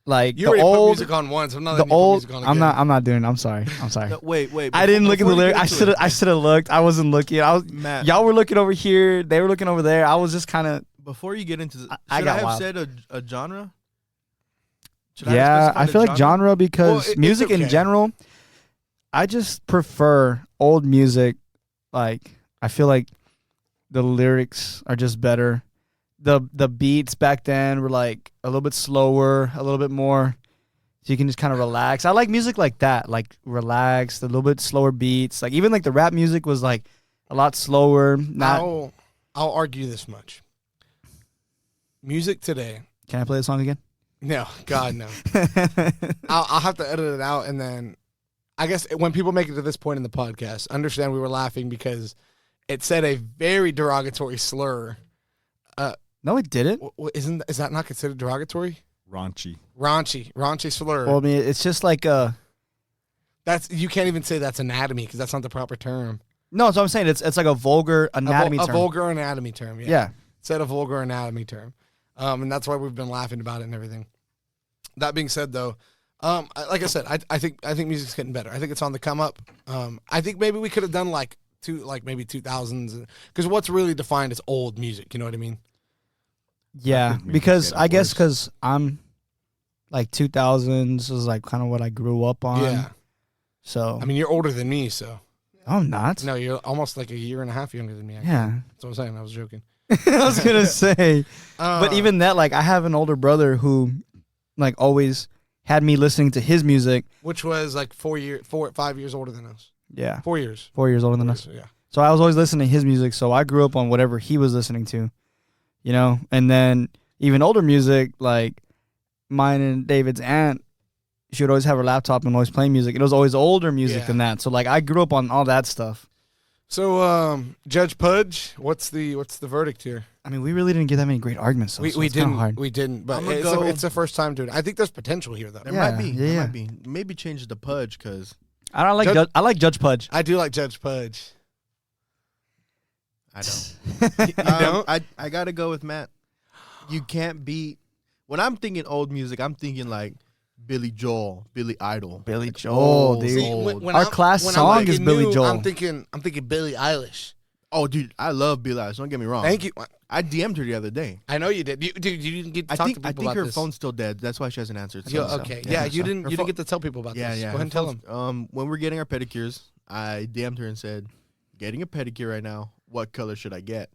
like You the already put old, music on once. I'm not. the letting you put old? music on I'm again. not doing it. I'm sorry. I'm sorry. No, wait. I didn't look at the before you lyrics. get into I should have looked. I wasn't looking. I was. Matt. Y'all were looking over here. They were looking over there. I was just kind of. Before you get into the, I should got I have wild. said a genre? Should Yeah, have I specified feel a like genre because it's music in okay. general, I just prefer old music. Like I feel like the lyrics are just better. The beats back then were like a little bit slower, a little bit more, so you can just kind of relax. I like music like that, like relaxed, a little bit slower beats. Like even like the rap music was like a lot slower. Not. I'll argue this much. Music today. Can I play the song again? No, God no. I'll have to edit it out, and then I guess when people make it to this point in the podcast, understand we were laughing because it said a very derogatory slur. No, it didn't. Is that not considered derogatory? Raunchy. Raunchy slur. Well, I mean, it's just like That's you can't even say that's anatomy because that's not the proper term. no. So I'm saying it's like a vulgar anatomy a term. vulgar anatomy term. Yeah. Said a vulgar anatomy term, and that's why we've been laughing about it and everything. That being said, though, like I said, I think music's getting better. I think it's on the come up. I think maybe we could have done maybe 2000s because what's really defined as old music. You know what I mean? Yeah, think maybe because getting I guess worse. because I'm like 2000s is like kind of what I grew up on. Yeah. So I mean, you're older than me, so I'm not. no, you're almost like a year and a half younger than me. Actually. Yeah. That's what I'm saying. I was joking. I was gonna say, but even that, like, I have an older brother who, like, always had me listening to his music. which was like 5 years older than us. Yeah, 4 years. 4 years older than us. Yeah. So I was always listening to his music. So I grew up on whatever he was listening to, you know. And then even older music, like mine and David's aunt, she would always have her laptop and always playing music. It was always older music Yeah. than that. So like I grew up on all that stuff. So, Judge Pudge, what's the verdict here? I mean, we really didn't get that many great arguments. So We it's kinda didn't. hard. We didn't. But I'm gonna it's, go- it's the first time doing it. I think there's potential here, though. There Yeah, might be. yeah, There yeah. might be. Maybe change it to Pudge because I don't like Judge- I like Judge Pudge. I do like Judge Pudge. I don't. You don't? I gotta go with Matt. You can't beat when I'm thinking old music, I'm thinking like Billy Joel, Billy Idol. Billy Joel, old, dude. See, when Our I'm- class when song I'm is thinking Billy new, Joel. I'm thinking Billie Eilish. Oh, dude, I love Billie Eilish. Don't get me wrong. Thank you. I DM'd her the other day. I know you did. You didn't get to I talk think to people I think about her this. phone's still dead. That's why she hasn't answered. Yo, So, okay. so, Yeah, you so. didn't Her you phone- didn't get to tell people about Yeah, this. yeah. Go ahead and her tell them. phone's- when we're getting our pedicures, I DM'd her and said, "Getting a pedicure right now. What color should I get?"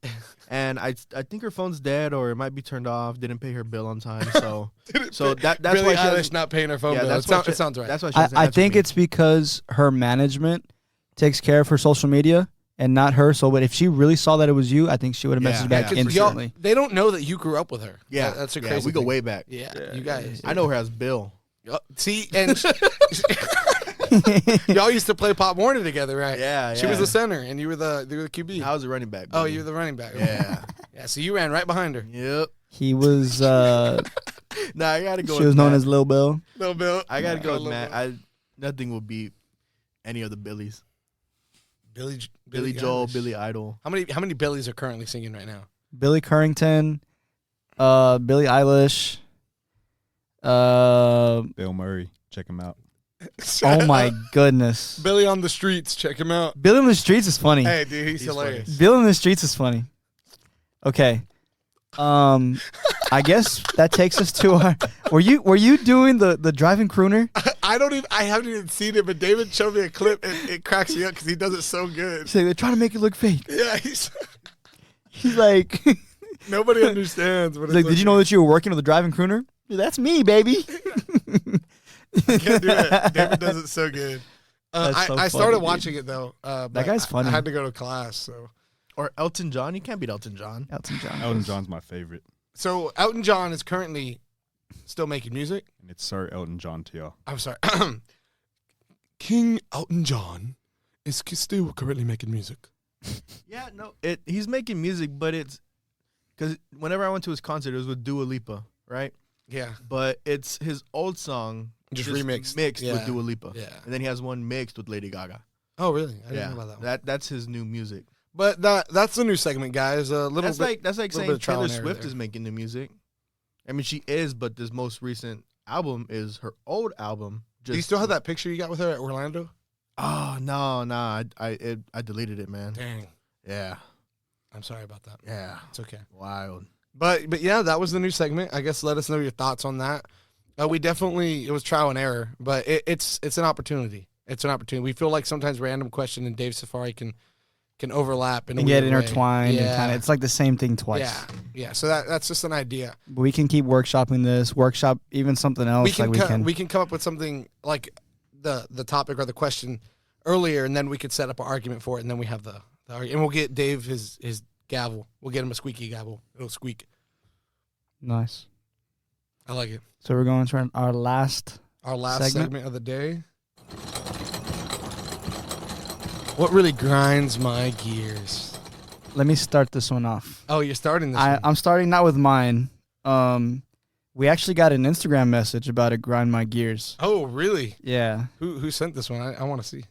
And I think her phone's dead or it might be turned off. Didn't pay her bill on time, so that's Billie why she Eilish hasn't- not paying her phone bill. that's It why sounds- she- it sounds right. That's why she hasn't I answered think me. it's because her management takes care of her social media and not her. So, but if she really saw that it was you, I think she would have Yeah, messaged back yeah, for sure. instantly. They don't know that you grew up with her. Yeah, That's a yeah, crazy. we go thing. way back. Yeah, you guys. I know her as Bill. See, and y'all used to play Pop Warner together, right? Yeah, She was yeah. the center, and you were the QB. I was a running back. Oh, baby. you were the running back. Yeah. Yeah. So you ran right behind her. Yep. He was. Nah, I gotta go. She with was known Matt. as Lil Bill. Little Bill. I gotta go with Little Matt. Bill. Nothing will beat any of the Billies. Billy Joel, Eilish. Billy Idol. How many Billies are currently singing right now? Billy Currington, Billie Eilish. Bill Murray, check him out. Oh my goodness. Billy on the streets. Check him out. Bill in the Streets is funny. Hey, dude, he's He's hilarious. Bill in the Streets is funny. Okay. I guess that takes us to our. Were you doing the driving crooner? I haven't even seen it, but David showed me a clip and it cracks me up because he does it so good. So they're trying to make it look fake. Yeah, He's like, nobody understands. What he's like, did you know that you were working with a driving crooner? That's me, baby. I can't do it. David does it so good. That's so I started funny, watching it though. But guy's funny. I had to go to class, so. Or Elton John. You can't beat Elton John. Elton John. Elton John's my favorite, So Elton John is currently still making music. and it's Sir Elton John to y'all. I'm sorry. King Elton John is still currently making music. Yeah, no. He's making music, but it's because whenever I went to his concert, it was with Dua Lipa, right? Yeah. But it's his old song Just remixed. mixed Yeah. with Dua Lipa. Yeah. And then he has one mixed with Lady Gaga. Oh, really? I didn't Yeah, know about that one. that's his new music. But that's the new segment, guys. A little That's bit. like little bit saying of trial Taylor and error Swift there. is making the music. I mean, she is, but this most recent album is her old album. Do you still have that picture you got with her at Orlando? Oh no, I deleted it, man. Dang. Yeah, I'm sorry about that. yeah, It's okay. wild. But yeah, that was the new segment. I guess let us know your thoughts on that. We definitely, it was trial and error, but it's an opportunity. It's an opportunity. We feel like sometimes random question and Dave Safari can overlap in a And get weird way. intertwined and Yeah. kind of. It's like the same thing twice. Yeah. So that's just an idea. But we can keep workshopping this. Workshop even something else. We can come up with something like the topic or the question earlier, and then we could set up an argument for it, and then we have the argument. And we'll get Dave his gavel. We'll get him a squeaky gavel. It'll squeak. Nice. I like it. So we're going to our last. Our last Segment? segment of the day. What really grinds my gears? Let me start this one off. Oh, you're starting this one. I'm starting not with mine. We actually got an Instagram message about it grind my gears. Oh, really? Yeah. Who sent this one? I want to see.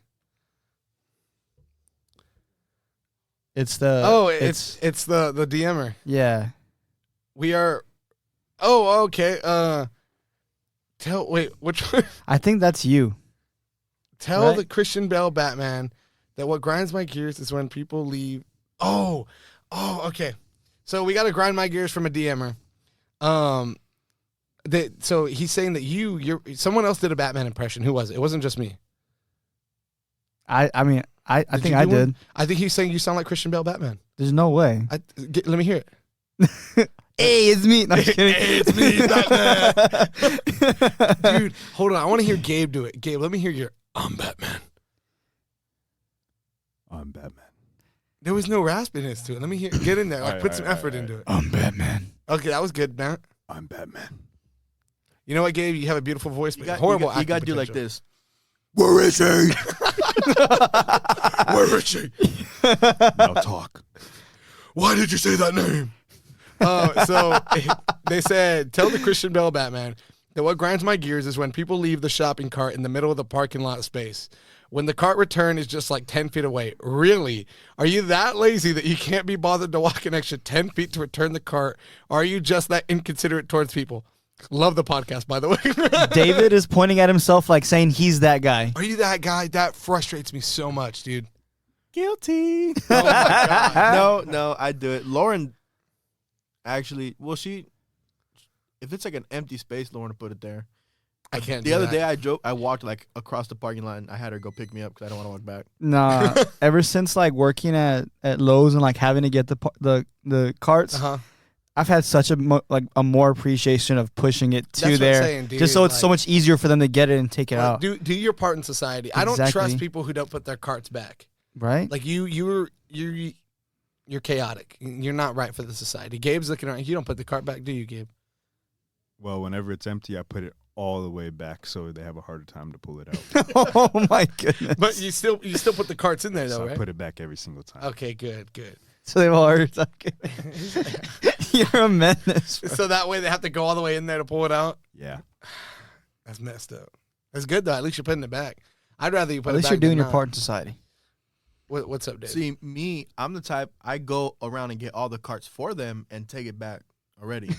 It's the. It's the DMer. Yeah. We are. Oh, okay. Which one? I think that's you. Tell Right. the Christian Bale Batman that what grinds my gears is when people leave. Oh, okay. So we got to grind my gears from a DMer. So he's saying that you're someone else did a Batman impression. Who was it? It wasn't just me. I mean, I think you I do one? did. I think he's saying you sound like Christian Bale Batman. There's no way. Let me hear it. Hey, it's me. No, I'm just kidding. Hey, it's me, Batman. Dude, hold on. I want to hear Gabe do it. Gabe, let me hear your I'm Batman. I'm Batman. There was no raspiness to it. Let me hear. Get in there. Like, put some effort into it. I'm Batman. Okay, that was good, Matt. I'm Batman. You know what, Gabe? You have a beautiful voice, but You got, horrible. You got to acting do like potential. this. Where is he? Where is she? Now talk. Why did you say that name? So they said, tell the Christian Bale Batman that what grinds my gears is when people leave the shopping cart in the middle of the parking lot space. When the cart return is just like 10 feet away. Really? Are you that lazy that you can't be bothered to walk an extra 10 feet to return the cart? Or are you just that inconsiderate towards people? Love the podcast, by the way. David is pointing at himself like saying he's that guy. Are you that guy? That frustrates me so much, dude. Guilty. Oh my God. No, I do it. Lauren, actually, well, if it's like an empty space, Lauren will put it there. I can't. The other day, I walked like across the parking lot, and I had her go pick me up because I don't want to walk back. Nah, ever since like working at Lowe's and like having to get the carts, I've had such a more appreciation of pushing it to That's what I'm there, saying, dude. just so it's so much easier for them to get it and take it out. Do your part in society. I don't trust people who don't put their carts back. Right? Like you're chaotic. You're not right for the society. Gabe's looking around. You don't put the cart back, do you, Gabe? Well, whenever it's empty, I put it all the way back so they have a harder time to pull it out. Oh my goodness! But you still put the carts in there though, So right? I put it back every single time. Okay, good. So they have a harder time. You're a menace. Bro. So that way they have to go all the way in there to pull it out. Yeah. That's messed up. That's good though. At least you're putting it back. I'd rather you put At it least back you're doing than your not. part in society. What's up, Dave? See, me, I'm the type, I go around and get all the carts for them and take it back already.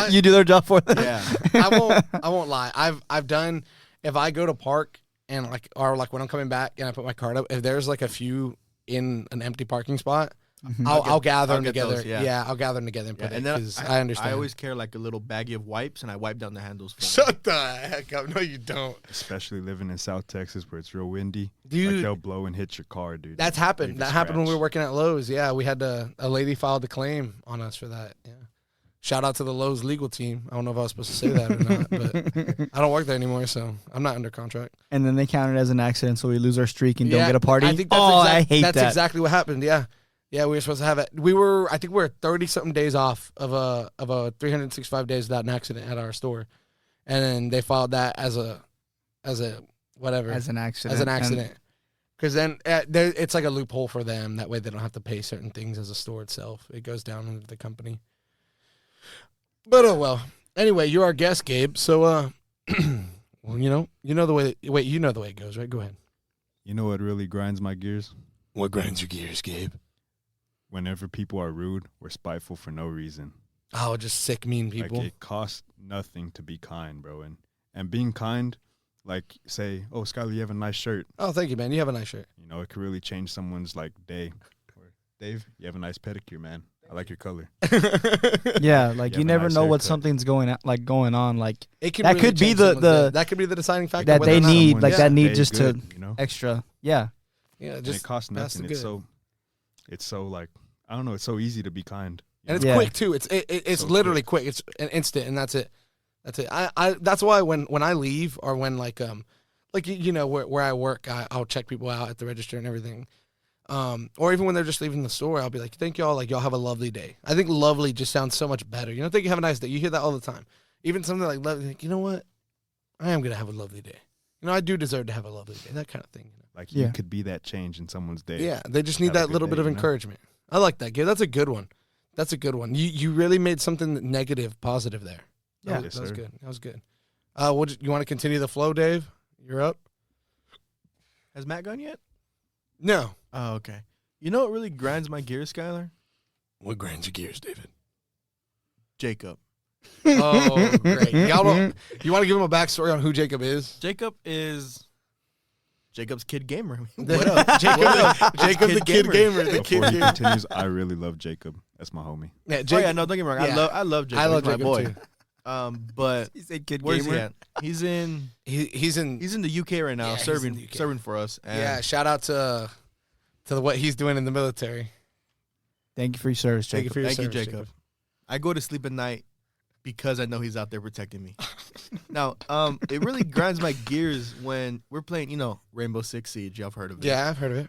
You do their job for them. Yeah. I won't lie. I've done, if I go to park and or when I'm coming back and I put my cart up, if there's like a few in an empty parking spot, I'll gather them together. Those, yeah. I'll gather them together and put it. And then Because I understand. I always carry like a little baggie of wipes and I wipe down the handles for them. Shut the heck up. No, you don't. Especially living in South Texas where it's real windy. Dude. Like they'll blow and hit your car, dude. That's happened. Leave a That happened when we were scratch. working at Lowe's. Yeah, we had a lady filed a claim on us for that. Yeah. Shout out to the Lowe's legal team. I don't know if I was supposed to say that or not, but I don't work there anymore, so I'm not under contract. And then they count it as an accident, so we lose our streak and don't get a party. I think that's I hate that's that. exactly what happened. Yeah. Yeah, we were supposed to have it. I think we were 30-something days off of a 365 days without an accident at our store. And then they filed that as a whatever. As an accident. As an accident. Because then it's like a loophole for them. That way they don't have to pay certain things as a store itself. It goes down into the company. But oh well. Anyway, you're our guest, Gabe. So, well, you know the way. Wait, you know the way it goes, right? Go ahead. You know what really grinds my gears? What grinds your gears, Gabe? Whenever people are rude or spiteful for no reason. Oh, just sick, mean people. Like it costs nothing to be kind, bro. And being kind, like say, oh, Skylar, you have a nice shirt. Oh, thank you, man. You have a nice shirt. You know, it could really change someone's like day. Or Dave, you have a nice pedicure, man. I like your color. Yeah, like You you have a never nice know what haircut. something's going on. Like It can that really could be change the someone's day. That could be the deciding factor that whether they or not need, someone- like yeah. that need Day just good, to you know? extra. Yeah, Yeah, And just it costs that's nothing. the It's so like I don't know. It's so easy to be kind. and it's Yeah. quick too. It's So literally quick. It's an instant, and that's it. That's it. I that's why when I leave or when like you know where I work, I'll check people out at the register and everything. Or even when they're just leaving the store, I'll be like, "Thank y'all. Like y'all have a lovely day." I think lovely just sounds so much better. You know, thank you. Have a nice day. You hear that all the time. Even something like lovely. Like, you know what? I am gonna have a lovely day. You know, I do deserve to have a lovely day. That kind of thing. Like Yeah. you could be that change in someone's day. Yeah, they just need Have a that good little day, bit of you know? encouragement. I like that, Gabe. That's a good one. That's a good one. You really made something negative positive there. Yeah. that Yes, was sir. good. That was good. You want to continue the flow, Dave? You're up. Has Matt gone yet? No. Oh, okay. You know what really grinds my gears, Skylar? What grinds your gears, David? Jacob. Oh, great. Y'all don't. You want to give him a backstory on who Jacob is? Jacob is Jacob's kid gamer. What up, Jacob? Jacob, the kid gamer. The Before kid he gamer. continues, I really love Jacob. That's my homie. Yeah, Oh Jacob. yeah, no, don't get me wrong. Yeah. I love Jacob. I love He's Jacob my boy. too. But he said kid where's he at? He's in He's in. the UK right now, Yeah, he's serving in the UK. serving for us. And Yeah. Shout out to what he's doing in the military. Thank you for your service, Thank you Jacob. for your Thank you, service, Jacob. I go to sleep at night because I know he's out there protecting me. Now, it really grinds my gears when we're playing, you know, Rainbow Six Siege. Y'all have heard of it. Yeah, I've heard of it.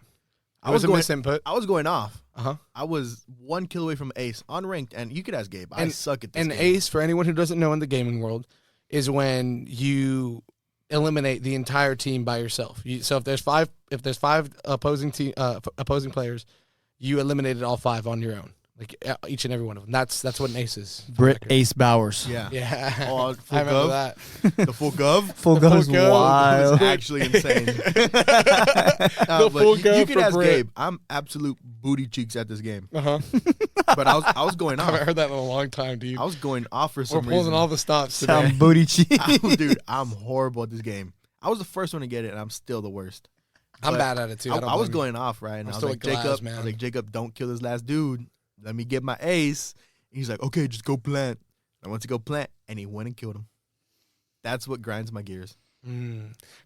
I was going misinput. I was going off. Uh-huh. I was 1 kill away from ace unranked, and you could ask Gabe. I And- suck at this And game. ace, for anyone who doesn't know in the gaming world, is when you eliminate the entire team by yourself. So if there's five opposing players, you eliminated all 5 on your own Like each and every one of them. That's what an ace is. Britt Ace Bowers. Yeah. Yeah. Oh, full I remember gov? that. The full gov? Full The goes full gov. wild. It's actually insane. The But full you gov can for ask Brit. Gabe. I'm absolute booty cheeks at this game. Uh-huh. But I was going I haven't off. heard that in a long time, dude. I was going off for We're some pulling reason. all the stops today. Sound booty cheek. Dude, I'm horrible at this game. I was the first one to get it, and I'm still the worst. I'm But bad at it, too. I was going off, right? And I'm I was still like, with Glass, Jacob, man. I was like, Jacob, don't kill this last dude. Let me get my ace. And he's like, okay, just go plant. I went to go plant, and he went and killed him. That's what grinds my gears.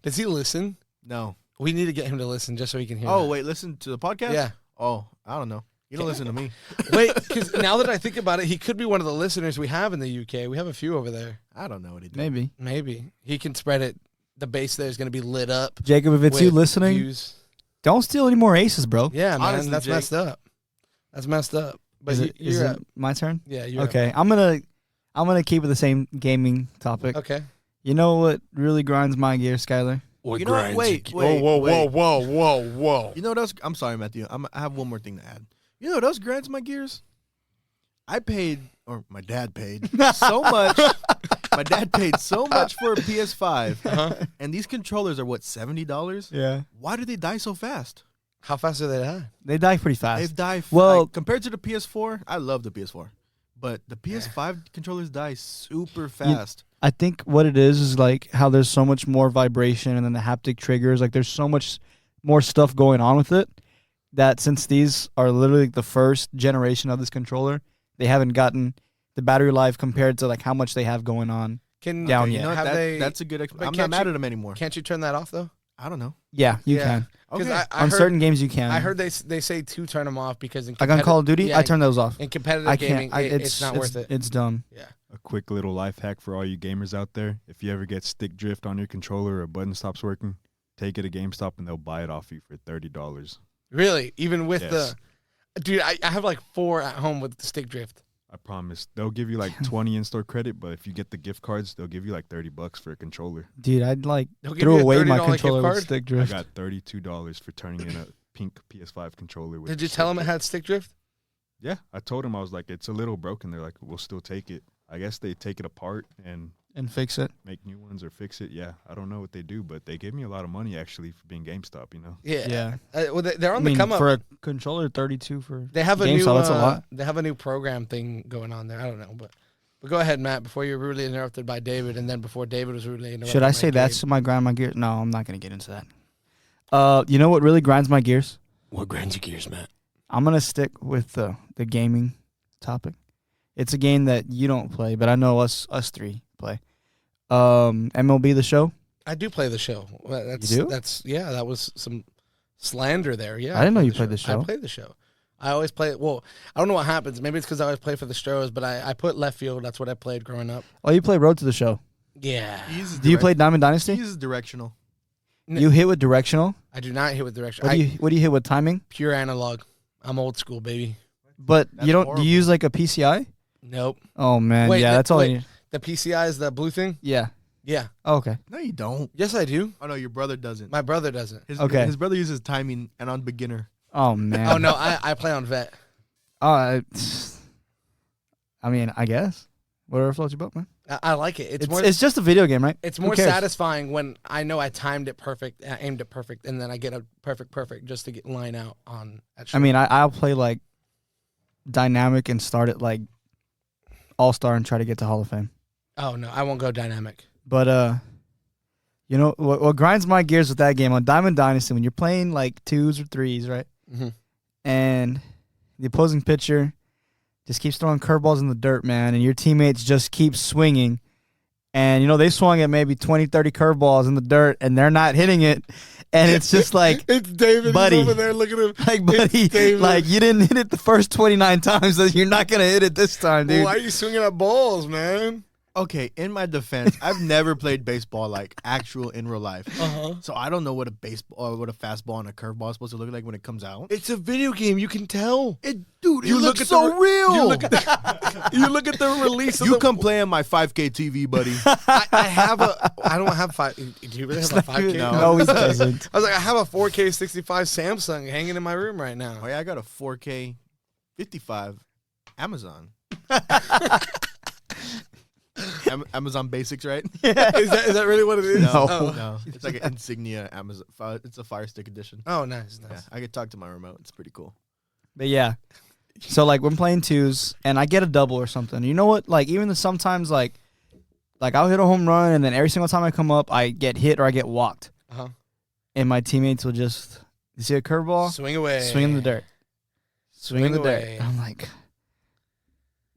Does he listen? No. We need to get him to listen just so he can hear Oh, that. wait, listen to the podcast? Yeah. Oh, I don't know. You don't listen to me. Wait, because now that I think about it, he could be one of the listeners we have in the UK. We have a few over there. I don't know what he did. Maybe. Maybe. He can spread it. The base there is going to be lit up. Jacob, if it's you with listening, views. don't steal any more aces, bro. Yeah, man. Honestly, That's Jake. messed up. That's messed up. But Is it you're up. my turn? Yeah, you're up. Okay, I'm gonna keep it the same gaming topic. Okay. You know what really grinds my gears, Skyler? You know what? Wait. Whoa. You know what else? I'm sorry, Matthew. I have one more thing to add. You know what else grinds my gears? I paid, or my dad paid, so much. My dad paid so much for a PS5, and these controllers are what, $70? Yeah. Why do they die so fast? How fast are they die? They die pretty fast. They die. Well- Like, compared to the PS4, I love the PS4, but the PS5 controllers die super fast. I think what it is like how there's so much more vibration and then the haptic triggers. Like there's so much more stuff going on with it that since these are literally the first generation of this controller, they haven't gotten the battery life compared to like how much they have going on. Can Down You yet. know what? Have they? That's a good. but I'm not can't mad you- at them anymore. Can't you turn that off though? I don't know. Yeah, you Yeah. can. Because Okay. I On heard, certain games you can. I heard they say to turn them off because in like on Call of Duty, yeah, I turn those off. in competitive I gaming, can't. it's not worth it. It's dumb. Yeah. A quick little life hack for all you gamers out there. If you ever get stick drift on your controller or a button stops working, take it to GameStop and they'll buy it off you for $30. Really? Even with Yes. the dude, I have like 4 at home with the stick drift. I promise. They'll give you like 20 in-store credit, but if you get the gift cards, they'll give you like $30 for a controller. Dude, I'd like They'll give throw you a away my $30 gift controller with card? stick I drift. got $32 for turning in a pink PS5 controller. With Did the you tell stick them it drift. had stick drift? Yeah, I told them I was like, it's a little broken. They're like, we'll still take it. I guess they take it apart and And fix it. make new ones or fix it. Yeah, I don't know what they do, but they gave me a lot of money actually for being GameStop. You know, Yeah. Yeah. Well, they're on I mean, the come up. for a controller, 32 for They have a GameStop, new. that's a lot. They have a new program thing going on there. I don't know, but go ahead, Matt. Before you're rudely interrupted by David, and then before David was rudely interrupted. Should I by say Gabe. that's my grind my gears? No, I'm not gonna get into that. You know what really grinds my gears? What grinds your gears, Matt? I'm gonna stick with the gaming topic. It's a game that you don't play, but I know us three play. MLB The Show. I do play the show. Well, That's, You do? That's that was some slander there. Yeah, I didn't know play you played the show. I play the show. I always play it. Well, I don't know what happens. Maybe it's because I always play for the Stros, but I put left field. That's what I played growing up. Oh, you play Road to the Show. Yeah. Do you play Diamond Dynasty? He's directional. You hit with directional. I do not hit with direction. What do you hit with timing? Pure analog. I'm old school, baby. But That's you don't. horrible. Do you use like a PCI? Nope. Oh man, Wait, yeah, that's all. wait. The PCI is the blue thing? Yeah. Yeah. Oh, okay. No, you don't. Yes, I do. Oh no, your brother doesn't. My brother doesn't. Okay. His brother uses timing and on beginner. Oh man. Oh, no. I play on vet. I mean, I guess whatever floats your boat, man. I like it. It's just a video game, right? It's Who more cares? satisfying when I know I timed it perfect, I aimed it perfect, and then I get a perfect just to get line out on. I mean, I'll play like dynamic and start at like all star and try to get to Hall of Fame. Oh no, I won't go dynamic. But you know what grinds my gears with that game on Diamond Dynasty when you're playing like 2s or 3s, right? Mm-hmm. And the opposing pitcher just keeps throwing curveballs in the dirt, man, and your teammates just keep swinging. And, you know, they swung at maybe 20, 30 curveballs in the dirt, and they're not hitting it. And it's just like, It's David. Buddy. He's over there. Look at him. like, buddy, David. like, you didn't hit it the first 29 times, so you're not going to hit it this time, dude. Why are you swinging at balls, man? Okay, in my defense, I've never played baseball like actual in real life. Uh-huh. So I don't know what a baseball or what a fastball and a curveball is supposed to look like when it comes out. It's a video game. You can tell. Dude, You it look looks at so the real. You look at the release. Of You the, come play on my 5K TV, buddy. I have a. I don't have 5. Do you really have a 5K? No, he doesn't. I was like, I have a 4K 65 Samsung hanging in my room right now. Oh yeah, I got a 4K 55 Amazon. Amazon Basics, right? Is that really what it is? No, Oh. no. It's like an insignia Amazon. It's a Fire Stick edition. Oh, nice. Yeah, I could talk to my remote. It's pretty cool. But yeah. So like when playing twos and I get a double or something. You know what? Like even sometimes like I'll hit a home run and then every single time I come up I get hit or I get walked. Uh-huh. And my teammates will just you see a curveball, Swing away. swing in the dirt. Swing in the away. dirt. I'm like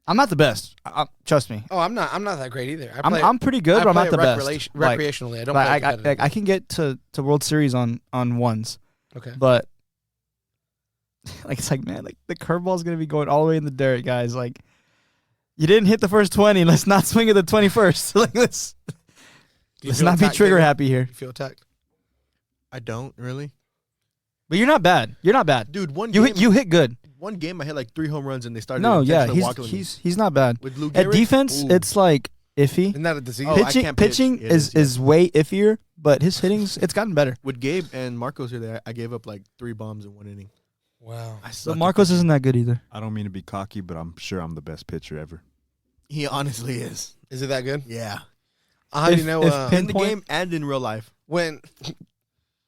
I'm not the best. Trust me. Oh, I'm not that great either. I'm pretty good, but I'm not the best. Recreationally, I don't Like, play I can get to World Series on ones. Okay. But like it's like man, like the curveball's gonna be going all the way in the dirt, guys. Like you didn't hit the first 20. Let's not swing at the 21st. Like let's not be trigger happy here. You feel attacked? I don't really. But you're not bad. You're not bad. Dude, You hit good. one game I hit like 3 home runs and they started No, yeah, intentionally walking with me. he's not bad. With Lou At Gehrig? defense, Ooh. it's like iffy. Isn't that a disease? Oh, I Pitching can't pitch. pitching It is way iffier, but his hitting's it's gotten better. With Gabe and Marcos here, I gave up like 3 bombs in 1 inning. Wow. I But suck. Marcos isn't that good either. I don't mean to be cocky, but I'm sure I'm the best pitcher ever. He honestly is. Is it that good? Yeah. How do you If- know if In the Pinpoint- game and in real life. when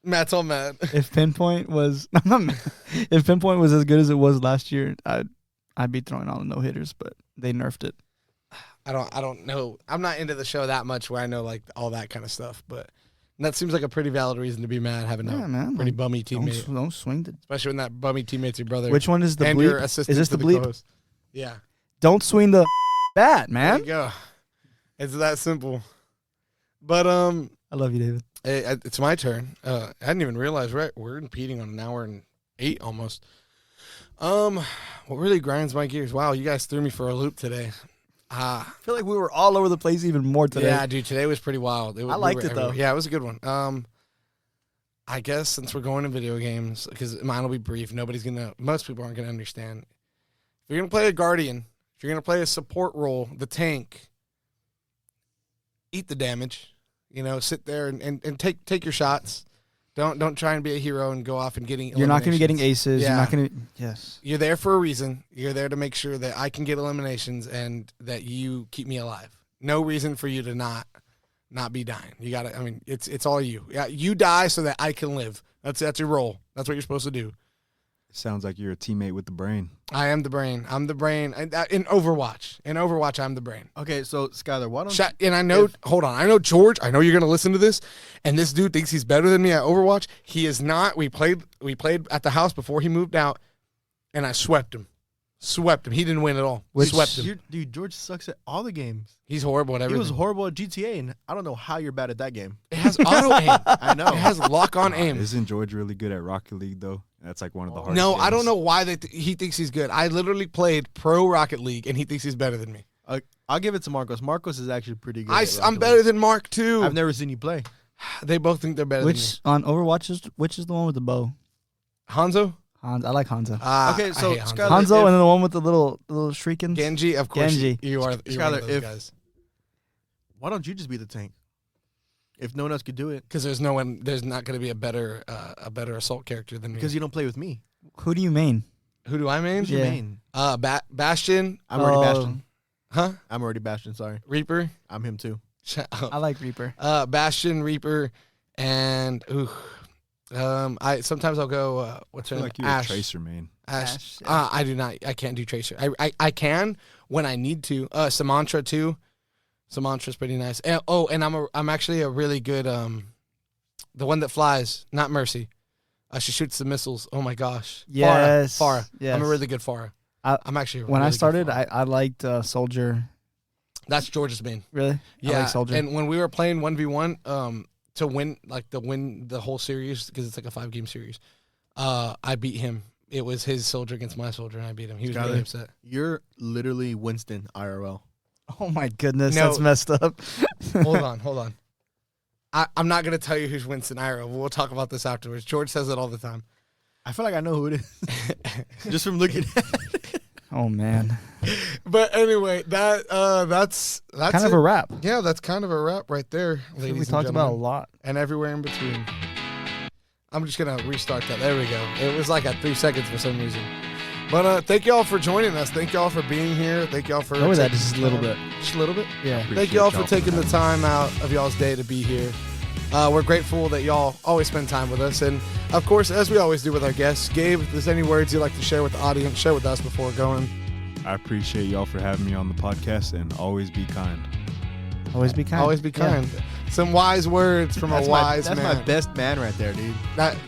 Matt's all mad? If Pinpoint was if Pinpoint was as good as it was last year, I'd be throwing all the no hitters, but they nerfed it. I don't know. I'm not into the show that much where I know like all that kind of stuff, but that seems like a pretty valid reason to be mad having Yeah, a man. pretty like, bummy teammate, don't swing the especially when that bummy teammate's your brother. Which one is the and bleep? your assistant Is this to the bleep? co-host. Yeah. Don't swing the bat, There man. you go. It's that simple. But I love you, David. it's my turn. I hadn't even realized we're impeding on 1 hour and 8 almost. What really grinds my gears? Wow, you guys threw me for a loop today. I feel like we were all over the place even more today. Yeah, dude, today was pretty wild. I liked it, though. Yeah, it was a good one. I guess since we're going to video games, because mine will be brief, most people aren't gonna understand. If you're gonna play a guardian, if you're gonna play a support role, the tank, eat the damage. Sit there and take your shots. Don't try and be a hero and go off and getting. You're not going to be getting eliminations. aces. Yeah. You're not going to. Yes. You're there for a reason. You're there to make sure that I can get eliminations and that you keep me alive. No reason for you to not be dying. You got to. I mean, it's all you. Yeah, you die so that I can live. That's your role. That's what you're supposed to do. It sounds like you're a teammate with the brain. I am the brain. I'm the brain. In Overwatch. I'm the brain. Okay, so Skylar, why don't And I know, hold on. I know George. I know you're going to listen to this. And this dude thinks he's better than me at Overwatch. He is not. We played at the house before he moved out, and I swept him. He didn't win at all. Swept him. Dude, George sucks at all the games. He's horrible at He everything. was horrible at GTA, and I don't know how you're bad at that game. It has auto aim. I know. It has lock on aim. Isn't George really good at Rocket League, though? That's like one of the hardest No, games. I don't know why he thinks he's good. I literally played pro Rocket League, and he thinks he's better than me. I'll give it to Marcos. Marcos is actually pretty good. at I'm Rocket better League. than Mark too. I've never seen you play. They both think they're better Which on Overwatch which is the one with the bow? than me. Hanzo? I like Hanzo. Okay, so I hate Hanzo. Skylar- Hanzo if- and then the one with the little shriekins. Genji, of course. Genji. You are one Skylar, of those if- guys. Why don't you just be the tank? If no one else could do it, Because there's not going to be a better assault character than me. because you don't play with me. Who do you main? Who do I main? Who's your Yeah. main? Bastion. I'm already Oh. Bastion. Huh? I'm already Bastion. Sorry, Reaper. I'm him too. I like Reaper. Bastion, Reaper, and sometimes I'll go. What's her I feel name? like you're Ash. a tracer, man. Ash. Ash, I do not. I can't do tracer. I can when I need to. Samantra too. Samantra's pretty nice. And I'm actually a really good the one that flies, not Mercy. She shoots the missiles. Oh my gosh. Yes. Farah. Yes. I'm a really good Farah. I'm actually When really I good started, Farah. I liked Soldier. That's George's main. Really? Yeah, I like Soldier. and when we were playing 1v1, to win the whole series, because it's like a 5-game series, I beat him. It was his soldier against my soldier, and I beat him. He was really upset. You're literally Winston IRL. Oh my goodness, No. that's messed up. Hold on. I'm not gonna tell you who's Winston Ira. We'll talk about this afterwards. George says it all the time. I feel like I know who it is just from looking at it. Oh man, But anyway, that's kind it. of a wrap. Yeah, that's kind of a wrap right there, I think ladies we and talked about a gentlemen. lot. And everywhere in between. I'm just gonna restart that. There we go. It was like at 3 seconds for some reason. But thank y'all for joining us. Thank y'all for being here. Thank y'all for Lower that taking just a little bit. Just a little bit. Yeah. Thank y'all for taking the time out of y'all's day to be here. We're grateful that y'all always spend time with us. And, of course, as we always do with our guests, Gabe, if there's any words you'd like to share with the audience, share with us before going. I appreciate y'all for having me on the podcast, and always be kind. Always be kind. Always be kind. Some wise words from a wise That's man. my best man right there, dude.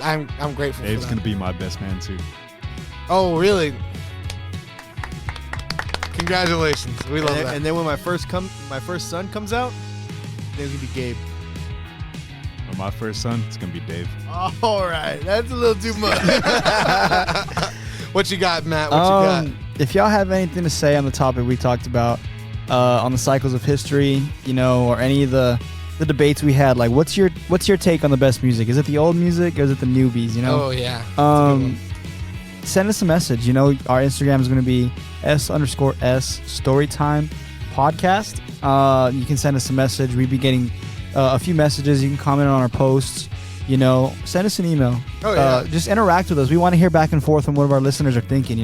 I'm grateful Dave's for going that. to be my best man, too. Oh, really? Congratulations. We love that. And then when my first son comes out, there's gonna be Gabe. Well, my first son, it's going to be Dave. All right, that's a little too much. What you got, Matt? What you got? If y'all have anything to say on the topic we talked about, on the cycles of history, or any of the debates we had, like what's your take on the best music? Is it the old music or is it the newbies? Oh, yeah. That's a good one. Send us a message. Our Instagram is going to be _S Storytime Podcast. You can send us a message. We'd be getting a few messages. You can comment on our posts. Send us an email. Oh, yeah. Just interact with us. We want to hear back and forth on what our listeners are thinking.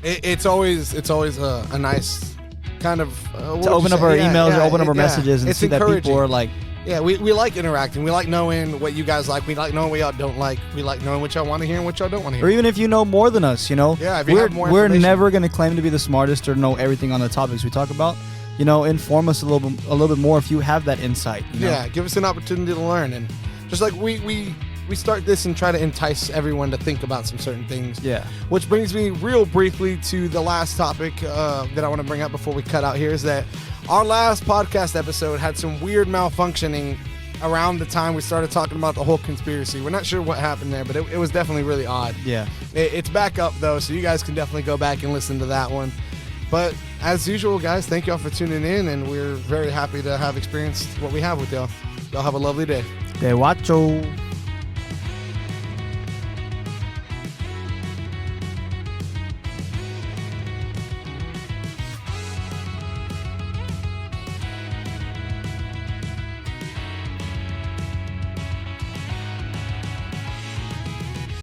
It's always a nice kind of To open up our emails, open up our messages, and it's see that people are like. Yeah, we like interacting. We like knowing what you guys like. We like knowing what y'all don't like. We like knowing what y'all want to hear and what y'all don't want to hear. Or even if you know more than us, Yeah, if you have more we're information. never going to claim to be the smartest or know everything on the topics we talk about. Inform us a little bit more if you have that insight. Yeah, give us an opportunity to learn. And just like we start this and try to entice everyone to think about some certain things. Yeah. Which brings me real briefly to the last topic that I want to bring up before we cut out here is that our last podcast episode had some weird malfunctioning around the time we started talking about the whole conspiracy. We're not sure what happened there, but it was definitely really odd. Yeah. It's back up, though, so you guys can definitely go back and listen to that one. But as usual, guys, thank y'all for tuning in, and we're very happy to have experienced what we have with y'all. Y'all have a lovely day. De Wacho.